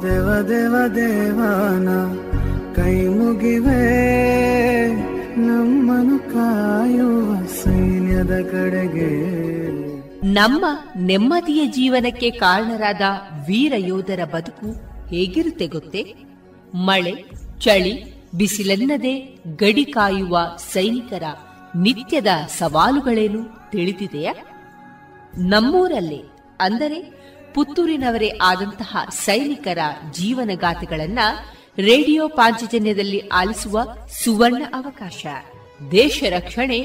ದೇವ ದೇವ ದೇವಾನ ಕೈ ಮುಗಿವೆ ನಮ್ಮನು ಕಾಯುವ ಸೈನ್ಯದ ಕಡೆಗೆ. ನಮ್ಮ ನೆಮ್ಮದಿಯ ಜೀವನಕ್ಕೆ ಕಾರಣರಾದ ವೀರ ಯೋಧರ ಬದುಕು ಹೇಗಿರುತ್ತೆ ಗೊತ್ತೇ? ಮಳೆ, ಚಳಿ, ಬಿಸಿಲೆನ್ನದೆ ಗಡಿ ಕಾಯುವ ಸೈನಿಕರ ನಿತ್ಯದ ಸವಾಲುಗಳೇನು ತಿಳಿದಿದೆಯಾ? ನಮ್ಮೂರಲ್ಲೇ ಅಂದರೆ ಪುತ್ತೂರಿನವರೇ ಆದಂತಹ ಸೈನಿಕರ ಜೀವನಗಾಥೆಗಳನ್ನ ರೇಡಿಯೋ ಪಾಂಚಜನ್ಯದಲ್ಲಿ ಆಲಿಸುವ ಸುವರ್ಣ ಅವಕಾಶ. ದೇಶ ರಕ್ಷಣೆ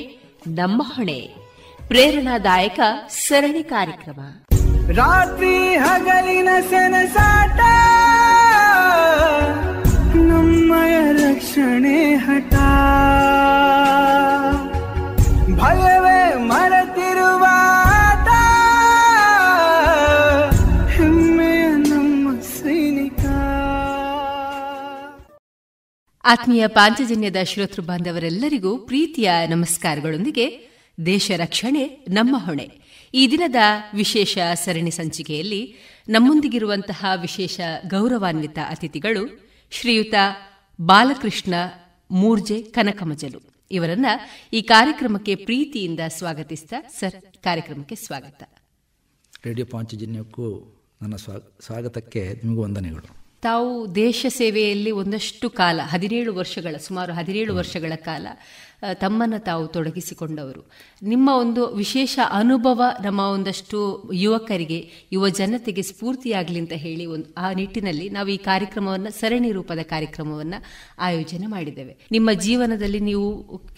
ನಮ್ಮ ಹೊಣೆ, ಪ್ರೇರಣಾದಾಯಕ ಸರಣಿ ಕಾರ್ಯಕ್ರಮ. ರಾತ್ರಿ ಹಗಲಿನ ಸೆಣಸಾಟ, ನಮ್ಮಯ ರಕ್ಷಣೆ ಹಠ, ಭಯವೇ ಮರೆತಿರುವ ಹೆಮ್ಮೆಯ ನಮ್ಮ ಸೈನಿಕ. ಆತ್ಮೀಯ ಪಾಂಚಜನ್ಯದ ಶ್ರೋತೃ ಬಾಂಧವರೆಲ್ಲರಿಗೂ ಪ್ರೀತಿಯ ನಮಸ್ಕಾರಗಳೊಂದಿಗೆ ದೇಶ ರಕ್ಷಣೆ ನಮ್ಮ ಹೊಣೆ ಈ ದಿನದ ವಿಶೇಷ ಸರಣಿ ಸಂಚಿಕೆಯಲ್ಲಿ ನಮ್ಮೊಂದಿಗಿರುವಂತಹ ವಿಶೇಷ ಗೌರವಾನ್ವಿತ ಅತಿಥಿಗಳು ಶ್ರೀಯುತ ಬಾಲಕೃಷ್ಣ ಮೂರ್ಜೆ ಕನಕಮಜಲು. ಇವರನ್ನ ಈ ಕಾರ್ಯಕ್ರಮಕ್ಕೆ ಪ್ರೀತಿಯಿಂದ ಸ್ವಾಗತಿಸ್ತಾ ಸರ್, ಕಾರ್ಯಕ್ರಮಕ್ಕೆ ಸ್ವಾಗತ. ರೇಡಿಯೋ ಪಾಂಚಜನ್ಯಕ್ಕೂ ನನ್ನ ಸ್ವಾಗತಕ್ಕೆ ನಿಮಗೂ ವಂದನೆಗಳು. ತಾವು ದೇಶ ಸೇವೆಯಲ್ಲಿ ಒಂದಷ್ಟು ಕಾಲ ಸುಮಾರು 17 ವರ್ಷಗಳ ಕಾಲ ತಮ್ಮನ್ನು ತಾವು ತೊಡಗಿಸಿಕೊಂಡವರು. ನಿಮ್ಮ ಒಂದು ವಿಶೇಷ ಅನುಭವ ನಮ್ಮ ಒಂದಷ್ಟು ಯುವಕರಿಗೆ, ಯುವ ಜನತೆಗೆ ಸ್ಫೂರ್ತಿಯಾಗಲಿ ಅಂತ ಹೇಳಿ ಆ ನಿಟ್ಟಿನಲ್ಲಿ ನಾವು ಈ ಕಾರ್ಯಕ್ರಮವನ್ನು, ಸರಣಿ ರೂಪದ ಕಾರ್ಯಕ್ರಮವನ್ನು ಆಯೋಜನೆ ಮಾಡಿದ್ದೇವೆ. ನಿಮ್ಮ ಜೀವನದಲ್ಲಿ ನೀವು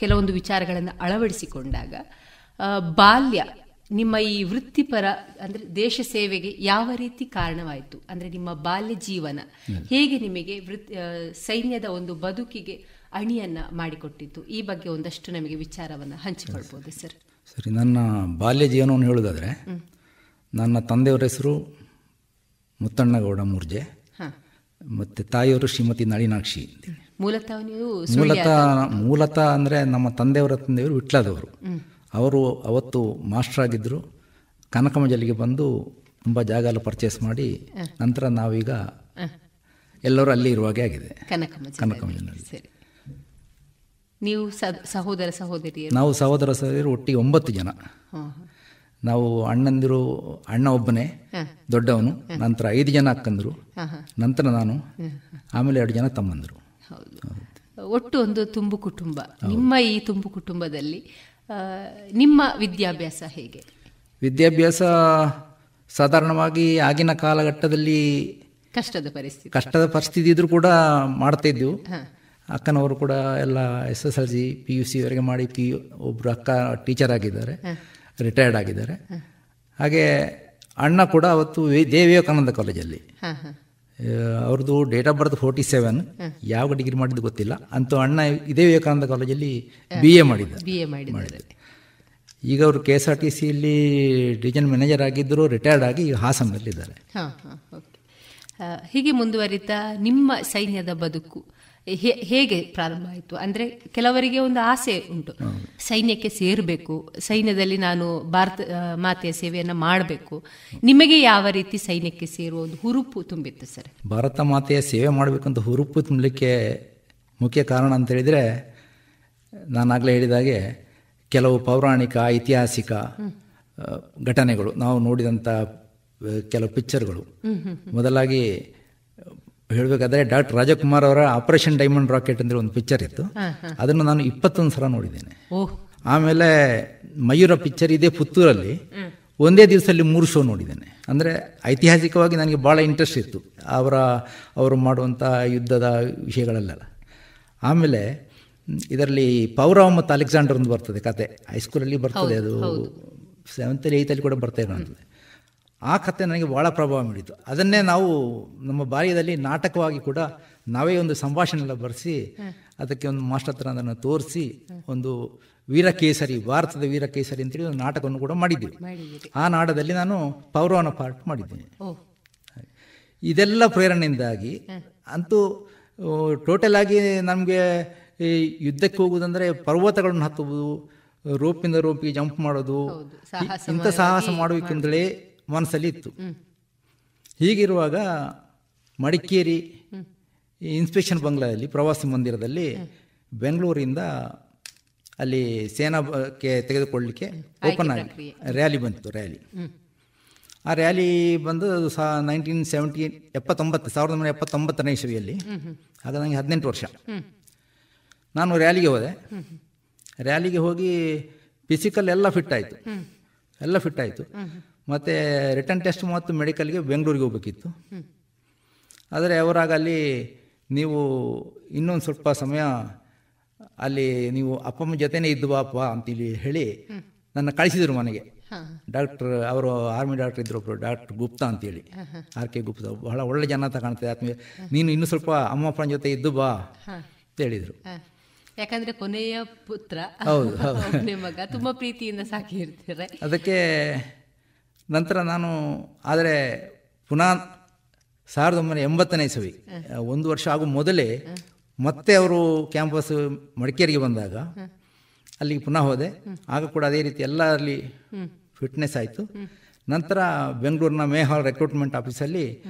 ಕೆಲವೊಂದು ವಿಚಾರಗಳನ್ನು ಅಳವಡಿಸಿಕೊಂಡಾಗ ಬಾಲ್ಯ ನಿಮ್ಮ ಈ ವೃತ್ತಿಪರ ಅಂದ್ರೆ ದೇಶ ಸೇವೆಗೆ ಯಾವ ರೀತಿ ಕಾರಣವಾಯಿತು? ಅಂದ್ರೆ ನಿಮ್ಮ ಬಾಲ್ಯ ಜೀವನ ಹೇಗೆ ನಿಮಗೆ ಸೈನ್ಯದ ಒಂದು ಬದುಕಿಗೆ ಅಣಿಯನ್ನ ಮಾಡಿಕೊಟ್ಟಿತ್ತು? ಈ ಬಗ್ಗೆ ಒಂದಷ್ಟು ನಮಗೆ ವಿಚಾರವನ್ನು ಹಂಚಿಕೊಳ್ಬೋದು ಸರ್? ಸರಿ, ನನ್ನ ಬಾಲ್ಯ ಜೀವನವನ್ನು ಹೇಳುವುದಾದರೆ, ನನ್ನ ತಂದೆಯವರ ಹೆಸರು ಮುತ್ತಣ್ಣಗೌಡ ಮೂರ್ಜೆ, ಮತ್ತು ತಾಯಿಯವರು ಶ್ರೀಮತಿ ನಳಿನಾಕ್ಷಿ. ಮೂಲತಃ ಅಂದರೆ ನಮ್ಮ ತಂದೆಯವರು ವಿಟ್ಲದವರು. ಅವರು ಅವತ್ತು ಮಾಸ್ಟರ್ ಆಗಿದ್ದರು. ಕನಕಮಜಲಿಗೆ ಬಂದು ತುಂಬ ಜಾಗ ಎಲ್ಲ ಪರ್ಚೇಸ್ ಮಾಡಿ ನಂತರ ನಾವೀಗ ಎಲ್ಲರೂ ಅಲ್ಲಿ ಇರುವಾಗೆ ಆಗಿದೆ ಕನಕಮಜಲಿನಲ್ಲಿ. ನೀವು ಸಹೋದರ ಸಹೋದರಿಯರು? ನಾವು ಸಹೋದರ ಸಹೋದರಿಯರು ಒಟ್ಟಿಗೆ 9 ಜನ. ನಾವು ಅಣ್ಣ ಒಬ್ಬನೇ ದೊಡ್ಡವನು, ನಂತರ 5 ಜನ ಅಕ್ಕಂದರು, ನಂತರ ನಾನು, ಆಮೇಲೆ 2 ಜನ ತಮ್ಮಂದರು. ಒಟ್ಟು ಒಂದು ತುಂಬು ಕುಟುಂಬ. ನಿಮ್ಮ ಈ ತುಂಬು ಕುಟುಂಬದಲ್ಲಿ ನಿಮ್ಮ ವಿದ್ಯಾಭ್ಯಾಸ ಹೇಗೆ? ವಿದ್ಯಾಭ್ಯಾಸ ಸಾಧಾರಣವಾಗಿ ಆಗಿನ ಕಾಲಘಟ್ಟದಲ್ಲಿ ಕಷ್ಟದ ಪರಿಸ್ಥಿತಿ ಇದ್ರೂ ಕೂಡ ಮಾಡ್ತಾ ಇದ್ದೆವು. ಅಕ್ಕನವರು ಕೂಡ ಎಲ್ಲ SSLC PUC ವರೆಗೆ ಮಾಡಿ ಒಬ್ಬರು ಅಕ್ಕ ಟೀಚರ್ ಆಗಿದ್ದಾರೆ, ರಿಟೈರ್ಡ್ ಆಗಿದ್ದಾರೆ. ಹಾಗೆ ಅಣ್ಣ ಕೂಡ ಅವತ್ತು ವಿವೇಕಾನಂದ ಕಾಲೇಜಲ್ಲಿ, ಅವ್ರದ್ದು ಡೇಟ್ ಆಫ್ ಬರ್ತ್ 47, ಯಾವ ಡಿಗ್ರಿ ಮಾಡಿದ್ದು ಗೊತ್ತಿಲ್ಲ, ಅಂತೂ ಅಣ್ಣ ಇದೇ ವಿವೇಕಾನಂದ ಕಾಲೇಜಲ್ಲಿ BA ಮಾಡಿದ್ದಾರೆ. ಈಗ ಅವರು KSRTCಯಲ್ಲಿ ಡಿವಿಷನ್ ಮ್ಯಾನೇಜರ್ ಆಗಿದ್ದರು, ರಿಟೈರ್ಡ್ ಆಗಿ ಈಗ ಹಾಸನದಲ್ಲಿದ್ದಾರೆ. ಹೀಗೆ ಮುಂದುವರಿತಾ ನಿಮ್ಮ ಸೈನ್ಯದ ಬದುಕು ಹೇಗೆ ಪ್ರಾರಂಭ ಆಯಿತು? ಅಂದರೆ ಕೆಲವರಿಗೆ ಒಂದು ಆಸೆ ಉಂಟು, ಸೈನ್ಯಕ್ಕೆ ಸೇರಬೇಕು, ಸೈನ್ಯದಲ್ಲಿ ನಾನು ಭಾರತ ಮಾತೆಯ ಸೇವೆಯನ್ನು ಮಾಡಬೇಕು. ನಿಮಗೆ ಯಾವ ರೀತಿ ಸೈನ್ಯಕ್ಕೆ ಸೇರುವ ಒಂದು ಹುರುಪು ತುಂಬಿತ್ತು ಸರ್? ಭಾರತ ಮಾತೆಯ ಸೇವೆ ಮಾಡಬೇಕಂತ ಹುರುಪು ತುಂಬಲಿಕ್ಕೆ ಮುಖ್ಯ ಕಾರಣ ಅಂತ ಹೇಳಿದರೆ, ನಾನಾಗಲೇ ಹೇಳಿದಾಗೆ ಕೆಲವು ಪೌರಾಣಿಕ ಐತಿಹಾಸಿಕ ಘಟನೆಗಳು, ನಾವು ನೋಡಿದಂಥ ಕೆಲವು ಪಿಕ್ಚರ್ಗಳು. ಮೊದಲಾಗಿ ಹೇಳಬೇಕಾದ್ರೆ ಡಾಕ್ಟರ್ ರಾಜಕುಮಾರ್ ಅವರ ಆಪರೇಷನ್ ಡೈಮಂಡ್ ರಾಕೆಟ್ ಅಂದರೆ ಒಂದು ಪಿಕ್ಚರ್ ಇತ್ತು, ಅದನ್ನು ನಾನು 21 ಸಲ ನೋಡಿದ್ದೇನೆ. ಆಮೇಲೆ ಮಯೂರ ಪಿಕ್ಚರ್ ಇದೆ ಪುತ್ತೂರಲ್ಲಿ, ಒಂದೇ ದಿವಸದಲ್ಲಿ 3 ಶೋ ನೋಡಿದ್ದೇನೆ. ಅಂದರೆ ಐತಿಹಾಸಿಕವಾಗಿ ನನಗೆ ಭಾಳ ಇಂಟ್ರೆಸ್ಟ್ ಇತ್ತು ಅವರು ಮಾಡುವಂಥ ಯುದ್ಧದ ವಿಷಯಗಳಲ್ಲೆಲ್ಲ. ಆಮೇಲೆ ಇದರಲ್ಲಿ ಪೌರವ ಮತ್ತು ಅಲೆಕ್ಸಾಂಡರ್ ಒಂದು ಬರ್ತದೆ ಕತೆ, ಹೈಸ್ಕೂಲಲ್ಲಿ ಬರ್ತದೆ, ಅದು 7th 8th ಕೂಡ ಬರ್ತಾ ಕಾಣ್ತದೆ. ಆ ಕಥೆ ನನಗೆ ಭಾಳ ಪ್ರಭಾವ ಬೀಳಿತು. ಅದನ್ನೇ ನಾವು ನಮ್ಮ ಬಾಲ್ಯದಲ್ಲಿ ನಾಟಕವಾಗಿ ಕೂಡ ನಾವೇ ಒಂದು ಸಂಭಾಷಣೆ ಎಲ್ಲ ಬರೆಸಿ ಅದಕ್ಕೆ ಒಂದು ಮಾಸ್ಟರ್ ಹತ್ರ ಅದನ್ನು ತೋರಿಸಿ ಒಂದು ವೀರಕೇಸರಿ, ಭಾರತದ ವೀರಕೇಸರಿ ಅಂತೇಳಿ ಒಂದು ನಾಟಕವನ್ನು ಕೂಡ ಮಾಡಿದ್ದೀವಿ. ಆ ನಾಟಕದಲ್ಲಿ ನಾನು ಪೌರವನ ಪಾರ್ಟ್ ಮಾಡಿದ್ದೇನೆ. ಇದೆಲ್ಲ ಪ್ರೇರಣೆಯಿಂದಾಗಿ ಅಂತೂ ಟೋಟಲ್ ಆಗಿ ನಮಗೆ ಯುದ್ಧಕ್ಕೆ ಹೋಗುವುದಂದರೆ ಪರ್ವತಗಳನ್ನು ಹತ್ತುವುದು, ರೋಪಿಂದ ರೋಪಿಗೆ ಜಂಪ್ ಮಾಡೋದು, ಇಂಥ ಸಾಹಸ ಮಾಡಬೇಕಂತೇಳಿ ಮನಸ್ಸಲ್ಲಿ ಇತ್ತು. ಹೀಗಿರುವಾಗ ಮಡಿಕೇರಿ ಇನ್ಸ್ಪೆಕ್ಷನ್ ಬಂಗ್ಲಾದಲ್ಲಿ ಪ್ರವಾಸಿ ಮಂದಿರದಲ್ಲಿ ಬೆಂಗಳೂರಿಂದ ಅಲ್ಲಿ ಸೇನಾಕ್ಕೆ ತೆಗೆದುಕೊಳ್ಳಲಿಕ್ಕೆ ಓಪನ್ ಆಗಿ ರ್ಯಾಲಿ ಬಂತು. ಆ ರ್ಯಾಲಿ ಬಂದು 1979 ಇಸವಿಯಲ್ಲಿ. ಆಗ ನನಗೆ 18 ವರ್ಷ. ನಾನು ರ್ಯಾಲಿಗೆ ಹೋದೆ. ರ್ಯಾಲಿಗೆ ಹೋಗಿ ಫಿಸಿಕಲ್ ಎಲ್ಲ ಫಿಟ್ ಆಯಿತು. ಮತ್ತು ರಿಟರ್ನ್ ಟೆಸ್ಟ್ ಮತ್ತು ಮೆಡಿಕಲ್ಗೆ ಬೆಂಗಳೂರಿಗೆ ಹೋಗಬೇಕಿತ್ತು. ಆದರೆ ಅವರಾಗ ಅಲ್ಲಿ ನೀವು ಇನ್ನೊಂದು ಸ್ವಲ್ಪ ಸಮಯ ಅಲ್ಲಿ ನೀವು ಅಪ್ಪಮ್ಮ ಜೊತೆನೇ ಇದ್ದು ಬಾಪ ಅಂತೇಳಿ ಹೇಳಿ ನನ್ನ ಕಳಿಸಿದರು ಮನೆಗೆ. ಡಾಕ್ಟ್ರ್ ಅವರು ಆರ್ಮಿ ಡಾಕ್ಟ್ರ್ ಇದ್ರು ಒಬ್ಬರು, ಡಾಕ್ಟ್ರ್ ಗುಪ್ತಾ ಅಂತೇಳಿ, RK ಗುಪ್ತಾ, ಬಹಳ ಒಳ್ಳೆ ಜನ ಅಂತ ಕಾಣ್ತದೆ, ಆತ್ಮೀಯ, ನೀನು ಇನ್ನೂ ಸ್ವಲ್ಪ ಅಮ್ಮ ಅಪ್ಪನ ಜೊತೆ ಇದ್ದು ಬಾ ಅಂತ ಹೇಳಿದರು. ಯಾಕಂದ್ರೆ ಕೊನೆಯ ಪುತ್ರ, ಮಗ, ತುಂಬ ಪ್ರೀತಿಯಿಂದ ಸಾಕಿರ್ತಾರೆ. ಅದಕ್ಕೆ ನಂತರ ನಾನು ಆದರೆ ಪುನಃ 1980ನೇ ಇಸವಿ 1 ವರ್ಷ ಆಗೋ ಮೊದಲೇ ಮತ್ತೆ ಅವರು ಕ್ಯಾಂಪಸ್ ಮಡಿಕೇರಿಗೆ ಬಂದಾಗ ಅಲ್ಲಿಗೆ ಪುನಃ ಹೋದೆ. ಆಗ ಕೂಡ ಅದೇ ರೀತಿ ಎಲ್ಲ ಅಲ್ಲಿ ಫಿಟ್ನೆಸ್ ಆಯಿತು. ನಂತರ ಬೆಂಗಳೂರಿನ ಮೇಹಾಲ್ ರೆಕ್ರೂಟ್ಮೆಂಟ್ ಆಫೀಸಲ್ಲಿ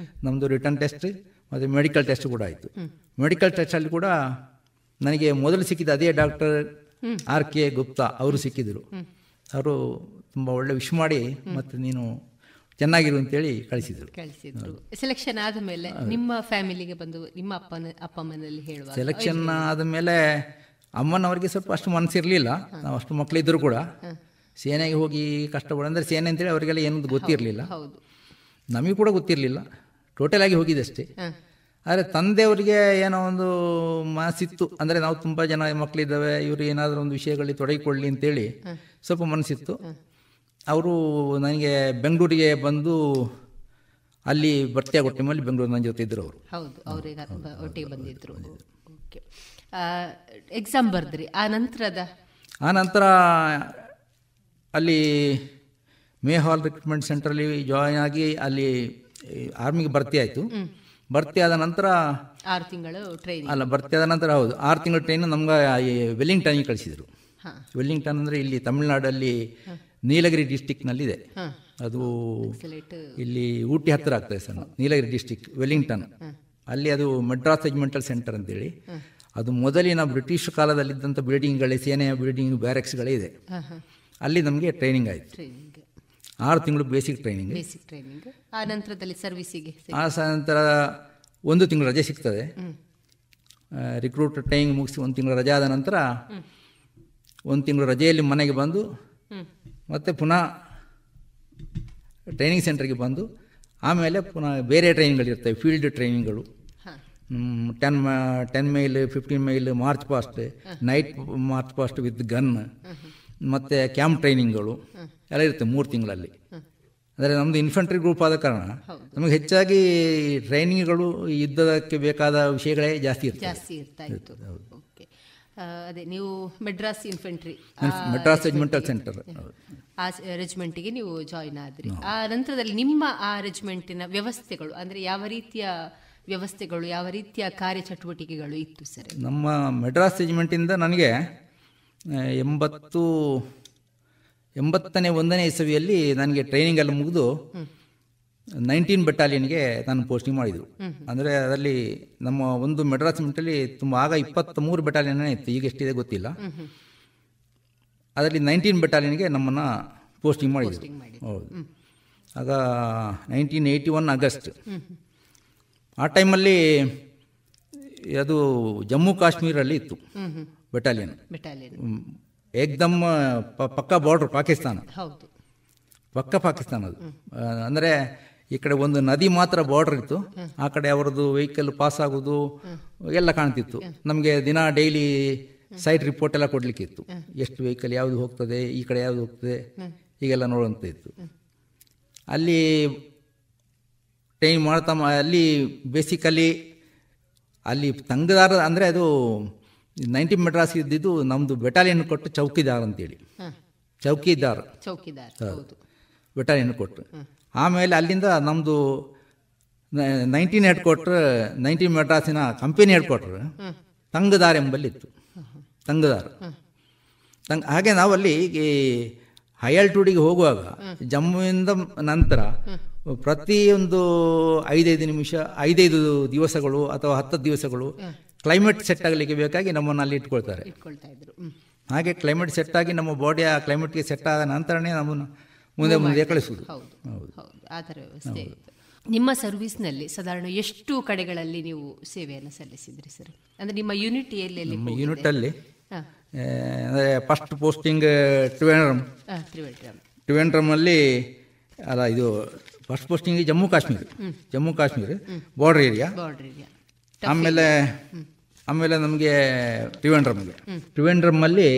ನಮ್ಮದು ರಿಟರ್ನ್ ಟೆಸ್ಟ್ ಮತ್ತು ಮೆಡಿಕಲ್ ಟೆಸ್ಟ್ ಕೂಡ ಆಯಿತು. ಮೆಡಿಕಲ್ ಟೆಸ್ಟಲ್ಲಿ ಕೂಡ ನನಗೆ ಮೊದಲು ಸಿಕ್ಕಿದ ಅದೇ ಡಾಕ್ಟರ್ RK ಗುಪ್ತಾ ಅವರು ಸಿಕ್ಕಿದರು. ಅವರು ತುಂಬ ಒಳ್ಳೆ ವಿಶ್ ಮಾಡಿ ಮತ್ತು ನೀನು ಚೆನ್ನಾಗಿರು ಅಂತೇಳಿ ಕಳಿಸಿದರು. ಸೆಲೆಕ್ಷನ್ ಆದಮೇಲೆ ನಿಮ್ಮ ಫ್ಯಾಮಿಲಿಗೆ ಬಂದು ನಿಮ್ಮ ಅಪ್ಪ ಅಮ್ಮನಲ್ಲಿ ಹೇಳುವ ಸೆಲೆಕ್ಷನ್ ಆದಮೇಲೆ ಅಮ್ಮನವರಿಗೆ ಸ್ವಲ್ಪ ಅಷ್ಟು ಮನಸ್ಸಿರಲಿಲ್ಲ. ನಾವು ಅಷ್ಟು ಮಕ್ಕಳಿದ್ದರೂ ಕೂಡ ಸೇನೆಗೆ ಹೋಗಿ ಕಷ್ಟಪಡ ಅಂದರೆ ಸೇನೆ ಅಂತೇಳಿ ಅವರಿಗೆಲ್ಲ ಏನದು ಗೊತ್ತಿರಲಿಲ್ಲ, ನಮಗೆ ಕೂಡ ಗೊತ್ತಿರಲಿಲ್ಲ, ಟೋಟಲ್ ಆಗಿ ಹೋಗಿದ್ದಷ್ಟೇ. ಆದರೆ ತಂದೆಯವರಿಗೆ ಏನೋ ಒಂದು ಮನಸ್ಸಿತ್ತು, ಅಂದರೆ ನಾವು ತುಂಬ ಜನ ಮಕ್ಕಳಿದ್ದಾವೆ, ಇವರು ಏನಾದರೂ ಒಂದು ವಿಷಯಗಳಲ್ಲಿ ತೊಡಗಿಕೊಳ್ಳಿ ಅಂತೇಳಿ ಸ್ವಲ್ಪ ಮನಸ್ಸಿತ್ತು. ಅವರು ನನಗೆ ಬೆಂಗಳೂರಿಗೆ ಬಂದು ಅಲ್ಲಿ ಭರ್ತಿ ಆಗೋ ಟೈಮಲ್ಲಿ ಬೆಂಗಳೂರು ನನ್ನ ಜೊತೆ ಇದ್ದರು ಅವರು. ಹೌದು, ಅವರಿಗೆ ಒಟ್ಟಿಗೆ ಬಂದಿದ್ದರು. ಓಕೆ, ಎಕ್ಸಾಮ್ ಬರೆದ್ರಿ. ಆ ನಂತರ ಅಲ್ಲಿ ಮೇಹಾಲ್ ರಿಕ್ರೂಟ್ಮೆಂಟ್ ಸೆಂಟ್ರಲ್ಲಿ ಜಾಯ್ನ್ ಆಗಿ ಅಲ್ಲಿ ಆರ್ಮಿಗೆ ಭರ್ತಿ ಆಯಿತು. ಭರ್ತಿ ಆದ ನಂತರ 6 ತಿಂಗಳು ಟ್ರೈನಿಂಗ್ ಅಲ್ಲ, ಭರ್ತಿ ಆದ ನಂತರ 6 ತಿಂಗಳ ಟ್ರೈನ್ ನಮ್ಗೆ ವೆಲ್ಲಿಂಗ್ಟನ್ಗೆ ಕಳಿಸಿದರು. ವೆಲ್ಲಿಂಗ್ಟನ್ ಅಂದರೆ ಇಲ್ಲಿ ತಮಿಳುನಾಡಲ್ಲಿ ನೀಲಗಿರಿ ಡಿಸ್ಟಿಕ್ನಲ್ಲಿದೆ. ಅದು ಇಲ್ಲಿ ಊಟಿ ಹತ್ತಿರ ಆಗ್ತದೆ ಸರ್, ನೀಲಗಿರಿ ಡಿಸ್ಟಿಕ್ ವೆಲ್ಲಿಂಗ್ಟನ್. ಅಲ್ಲಿ ಅದು ಮೆಡ್ರಾಸ್ ರೆಜಿಮೆಂಟಲ್ ಸೆಂಟರ್ ಅಂತೇಳಿ. ಅದು ಮೊದಲಿನ ಬ್ರಿಟಿಷ್ ಕಾಲದಲ್ಲಿದ್ದಂಥ ಬಿಲ್ಡಿಂಗ್ಗಳೇ, ಸೇನೆಯ ಬಿಲ್ಡಿಂಗ್, ಬ್ಯಾರೆಕ್ಸ್ಗಳೇ ಇದೆ. ಅಲ್ಲಿ ನಮಗೆ ಟ್ರೈನಿಂಗ್ ಆಯಿತು. 6 ತಿಂಗಳು ಬೇಸಿಕ್ ಟ್ರೈನಿಂಗ್. ಆ ನಂತರದಲ್ಲಿ ಸರ್ವಿಸಿಗೆ, ಆ ನಂತರ 1 ತಿಂಗಳು ರಜೆ ಸಿಗ್ತದೆ. ರಿಕ್ರೂಟ್ ಟ್ರೈನಿಂಗ್ ಮುಗಿಸಿ 1 ತಿಂಗಳು ರಜೆ ಆದ ನಂತರ 1 ತಿಂಗಳು ರಜೆಯಲ್ಲಿ ಮನೆಗೆ ಬಂದು ಮತ್ತೆ ಪುನಃ ಟ್ರೈನಿಂಗ್ ಸೆಂಟರ್ಗೆ ಬಂದು ಆಮೇಲೆ ಪುನಃ ಬೇರೆ ಟ್ರೈನಿಂಗ್ಗಳಿರ್ತವೆ, ಫೀಲ್ಡ್ ಟ್ರೈನಿಂಗ್ಗಳು, 10 mile, 15 mile march past, night march past with gun, ಮತ್ತು ಕ್ಯಾಂಪ್ ಟ್ರೈನಿಂಗ್ಗಳು ಎಲ್ಲ ಇರುತ್ತೆ 3 ತಿಂಗಳಲ್ಲಿ. ಅಂದರೆ ನಮ್ಮದು ಇನ್ಫಂಟ್ರಿ ಗ್ರೂಪ್ ಆದ ಕಾರಣ ನಮಗೆ ಹೆಚ್ಚಾಗಿ ಟ್ರೈನಿಂಗ್ಗಳು ಯುದ್ಧಕ್ಕೆ ಬೇಕಾದ ವಿಷಯಗಳೇ ಜಾಸ್ತಿ ಇರ್ತಾಯಿತ್ತು. ಅದೇ ನೀವು ಮೆಡ್ರಾಸ್ ರೆಜಿಮೆಂಟಲ್ ಸೆಂಟರ್, ಆ ರೆಜಿಮೆಂಟಿಗೆ ನೀವು ಜಾಯಿನ್ ಆದ್ರಿ. ಆ ನಂತರದಲ್ಲಿ ನಿಮ್ಮ ಆ ರೆಜಿಮೆಂಟಿನ ವ್ಯವಸ್ಥೆಗಳು, ಅಂದರೆ ಯಾವ ರೀತಿಯ ವ್ಯವಸ್ಥೆಗಳು, ಯಾವ ರೀತಿಯ ಕಾರ್ಯಚಟುವಟಿಕೆಗಳು ಇತ್ತು ಸರ್? ನಮ್ಮ ಮೆಡ್ರಾಸ್ ರೆಜಿಮೆಂಟಿಂದ ನನಗೆ 81ನೇ ಇಸವಿಯಲ್ಲಿ ನನಗೆ ಟ್ರೈನಿಂಗ್ ಎಲ್ಲ ಮುಗಿದು 19 ಬೆಟಾಲಿಯನ್ಗೆ ನಾನು ಪೋಸ್ಟಿಂಗ್ ಮಾಡಿದರು. ಅಂದರೆ ಅದರಲ್ಲಿ ನಮ್ಮ ಒಂದು ಮೆಡ್ರಾಸ್ ರೆಜಿಮೆಂಟಲ್ಲಿ ತುಂಬ ಆಗ 23 ಬೆಟಾಲಿಯನ್ನೇ ಇತ್ತು, ಈಗ ಎಷ್ಟಿದೆ ಗೊತ್ತಿಲ್ಲ. ಅದರಲ್ಲಿ 19 ಬೆಟಾಲಿಯನ್ಗೆ ನಮ್ಮನ್ನು ಪೋಸ್ಟಿಂಗ್ ಮಾಡಿದರು. ಹೌದು, ಆಗ 1981 ಆಗಸ್ಟ್. ಆ ಟೈಮಲ್ಲಿ ಅದು ಜಮ್ಮು ಕಾಶ್ಮೀರಲ್ಲಿ ಇತ್ತು ಬೆಟಾಲಿಯನ್. ಏಕ್ದಮ್ ಪಕ್ಕ ಬಾರ್ಡ್ರ್ ಪಾಕಿಸ್ತಾನ, ಪಕ್ಕ ಪಾಕಿಸ್ತಾನ ಅದು. ಅಂದರೆ ಈ ಕಡೆ ಒಂದು ನದಿ ಮಾತ್ರ ಬಾರ್ಡ್ರ್ ಇತ್ತು, ಆ ಕಡೆ ಅವರದ್ದು ವೆಹಿಕಲ್ ಪಾಸ್ ಆಗೋದು ಎಲ್ಲ ಕಾಣ್ತಿತ್ತು. ನಮಗೆ ದಿನ ಡೈಲಿ ಸೈಟ್ ರಿಪೋರ್ಟ್ ಎಲ್ಲ ಕೊಡಲಿಕ್ಕೆ ಇತ್ತು, ಎಷ್ಟು ವೆಹಿಕಲ್ ಯಾವುದು ಹೋಗ್ತದೆ, ಈ ಕಡೆ ಯಾವುದು ಹೋಗ್ತದೆ, ಹೀಗೆಲ್ಲ ನೋಡುವಂತ ಇತ್ತು. ಅಲ್ಲಿ ಟ್ರೈನ್ ಮಾಡ್ತಾ ಅಲ್ಲಿ ಬೇಸಿಕಲಿ ಅಲ್ಲಿ ತಂಗದಾರ ಅಂದರೆ ಅದು 19 ಮೆಡ್ರಾಸ್ ಇದ್ದಿದ್ದು ನಮ್ಮದು ಬೆಟಾಲಿಯನ್ ಕೊಟ್ಟು ಚೌಕಿದಾರ್ ಅಂತೇಳಿ, ಚೌಕಿದಾರ್ ಬೆಟಾಲಿಯನ್ ಕೊಟ್ಟು. ಆಮೇಲೆ ಅಲ್ಲಿಂದ ನಮ್ಮದು 19 ಹೆಡ್ ಕ್ವಾರ್ಟರ್, 19 ಮೆಡ್ರಾಸಿನ ಕಂಪನಿ ಹೆಡ್ ಕ್ವಾರ್ಟರ್ ತಂಗದಾರ್ ಎಂಬಲ್ಲಿತ್ತು, ತಂಗದಾರ್. ಹಾಗೆ ನಾವಲ್ಲಿ ಹೈ ಆಲ್ಟಿಟ್ಯೂಡಿಗೆ ಹೋಗುವಾಗ ಜಮ್ಮುವಿಂದ ನಂತರ ಪ್ರತಿಯೊಂದು 5-5 ನಿಮಿಷ 5-5 ದಿವಸಗಳು ಅಥವಾ 10 ದಿವಸಗಳು ಕ್ಲೈಮೇಟ್ ಸೆಟ್ ಆಗಲಿಕ್ಕೆ ಬೇಕಾಗಿ ನಮ್ಮನ್ನು ಅಲ್ಲಿ ಇಟ್ಕೊಳ್ತಾರೆ. ಹಾಗೆ ಕ್ಲೈಮೇಟ್ ಸೆಟ್ ಆಗಿ ನಮ್ಮ ಬಾಡಿ ಆ ಕ್ಲೈಮೇಟ್ಗೆ ಸೆಟ್ ಆದ ನಂತರನೇ ನಮ್ಮನ್ನು ಮುಂದೆ ಕಳಿಸುವುದು. ಆ ಥರ ವ್ಯವಸ್ಥೆ ಇತ್ತು. ನಿಮ್ಮ ಸರ್ವಿಸ್ನಲ್ಲಿ ಸಾಧಾರಣ ಎಷ್ಟು ಕಡೆಗಳಲ್ಲಿ ನೀವು ಸೇವೆಯನ್ನು ಸಲ್ಲಿಸಿದ್ರಿ ಸರ್? ಅಂದರೆ ನಿಮ್ಮ ಯೂನಿಟ್ ಎಲ್ಲಿ? ನಮ್ಮ ಯೂನಿಟಲ್ಲಿ ಅಂದರೆ ಫಸ್ಟ್ ಪೋಸ್ಟಿಂಗ್ ತ್ರಿವೇಂದ್ರಮಲ್ಲಿ ಅಲ್ಲ, ಇದು first posting Jammu Kashmir border area. ಆಮೇಲೆ ನಮಗೆ ತ್ರಿವೇಂದ್ರಮಲ್ಲಿ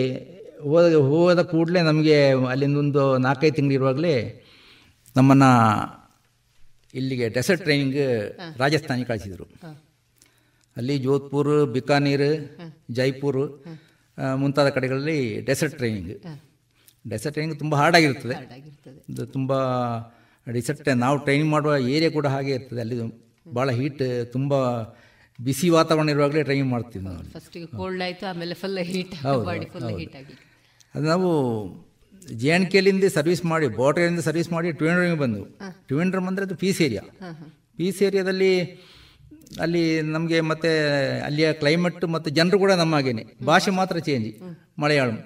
ಹೋದ ಕೂಡಲೇ ನಮಗೆ ಅಲ್ಲಿಂದೊಂದು 4-5 ತಿಂಗಳು ಇರುವಾಗಲೇ ನಮ್ಮನ್ನು ಇಲ್ಲಿಗೆ ಡೆಸರ್ಟ್ ಟ್ರೈನಿಂಗ್ ರಾಜಸ್ಥಾನಿಗೆ ಕಳಿಸಿದರು. ಅಲ್ಲಿ ಜೋಧ್ಪುರ್, ಬಿಕಾನೀರ್, ಜೈಪುರ್ ಮುಂತಾದ ಕಡೆಗಳಲ್ಲಿ ಡೆಸರ್ಟ್ ಟ್ರೈನಿಂಗ್ ತುಂಬ ಹಾರ್ಡಾಗಿರ್ತದೆ. ತುಂಬ ಡೆಸರ್ಟ್ ನಾವು ಟ್ರೈನಿಂಗ್ ಮಾಡುವ ಏರಿಯಾ ಕೂಡ ಹಾಗೆ ಇರ್ತದೆ. ಅಲ್ಲಿ ಭಾಳ ಹೀಟ್, ತುಂಬ ಬಿಸಿ ವಾತಾವರಣ ಇರುವಾಗಲೇ ಟ್ರೈನಿಂಗ್ ಮಾಡ್ತೀವಿ ನಾವು. ಅದು ನಾವು JNKಲಿಂದ ಸರ್ವಿಸ್ ಮಾಡಿ, ಬಾರ್ಡರಿಂದ ಸರ್ವಿಸ್ ಮಾಡಿ ತ್ರಿವೇಂದ್ರಮ್ಗೆ ಬಂದು. ತ್ರಿವೇಂದ್ರಮ್ ಅಂದರೆ ಅದು ಪೀಸ್ ಏರಿಯಾದಲ್ಲಿ ಅಲ್ಲಿ ನಮಗೆ ಮತ್ತು ಅಲ್ಲಿಯ ಕ್ಲೈಮೇಟ್ ಮತ್ತು ಜನರು ಕೂಡ ನಮ್ಮ ಹಾಗೇನೆ, ಭಾಷೆ ಮಾತ್ರ ಚೇಂಜ್, ಮಲಯಾಳಂ.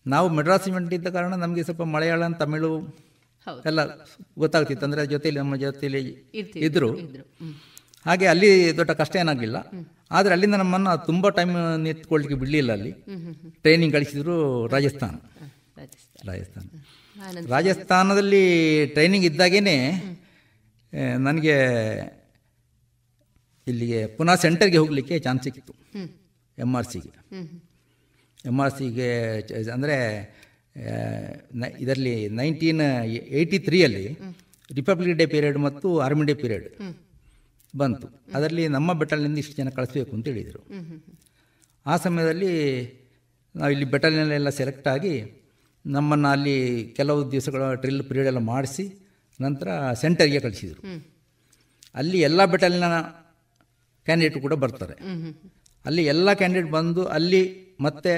ನಾವು ಮೆಡ್ರಾಸ್ ಯೂನಿಟ್ ಇದ್ದ ಕಾರಣ ನಮಗೆ ಸ್ವಲ್ಪ ಮಲಯಾಳಂ, ತಮಿಳು ಎಲ್ಲ ಗೊತ್ತಾಗ್ತಿತ್ತು. ಅಂದರೆ ನಮ್ಮ ಜೊತೆಯಲ್ಲಿ ಇದ್ದರು. ಹಾಗೆ ಅಲ್ಲಿ ದೊಡ್ಡ ಕಷ್ಟ ಏನಾಗಲಿಲ್ಲ. ಆದರೆ ಅಲ್ಲಿಂದ ನಮ್ಮನ್ನು ತುಂಬ ಟೈಮ್ ನಿಂತ್ಕೊಳ್ಳಿಕ್ಕೆ ಬಿಡಲಿಲ್ಲ. ಅಲ್ಲಿ ಟ್ರೈನಿಂಗ್ ಕಳಿಸಿದ್ರು ರಾಜಸ್ಥಾನದಲ್ಲಿ ಟ್ರೈನಿಂಗ್ ಇದ್ದಾಗೇ ನನಗೆ ಇಲ್ಲಿಗೆ ಪುನಃ ಸೆಂಟರ್ಗೆ ಹೋಗಲಿಕ್ಕೆ ಚಾನ್ಸ್ ಸಿಕ್ಕಿತು. MRCಗೆ ಅಂದರೆ ಇದರಲ್ಲಿ 1983 ರಿಪಬ್ಲಿಕ್ ಡೇ ಪೀರಿಯಡ್ ಮತ್ತು ಆರ್ಮಿ ಡೇ ಪೀರಿಯಡ್ ಬಂತು. ಅದರಲ್ಲಿ ನಮ್ಮ ಬೆಟಾಲಿಯನ್ನಿಂದ ಇಷ್ಟು ಜನ ಕಳಿಸ್ಬೇಕು ಅಂತ ಹೇಳಿದರು. ಆ ಸಮಯದಲ್ಲಿ ನಾವು ಇಲ್ಲಿ ಬೆಟಾಲಿಯನ್ನೆಲ್ಲ ಸೆಲೆಕ್ಟ್ ಆಗಿ ನಮ್ಮನ್ನು ಅಲ್ಲಿ ಕೆಲವು ದಿವಸಗಳ ಡ್ರಿಲ್ ಪೀರಿಯಡ್ ಎಲ್ಲ ಮಾಡಿಸಿ ನಂತರ ಸೆಂಟರ್ಗೆ ಕಳಿಸಿದರು. ಅಲ್ಲಿ ಎಲ್ಲ ಬೆಟಾಲಿಯನ್ನ ಕ್ಯಾಂಡಿಡೇಟ್ ಕೂಡ ಬರ್ತಾರೆ. ಅಲ್ಲಿ ಎಲ್ಲ ಕ್ಯಾಂಡಿಡೇಟ್ ಬಂದು ಅಲ್ಲಿ ಮತ್ತೆ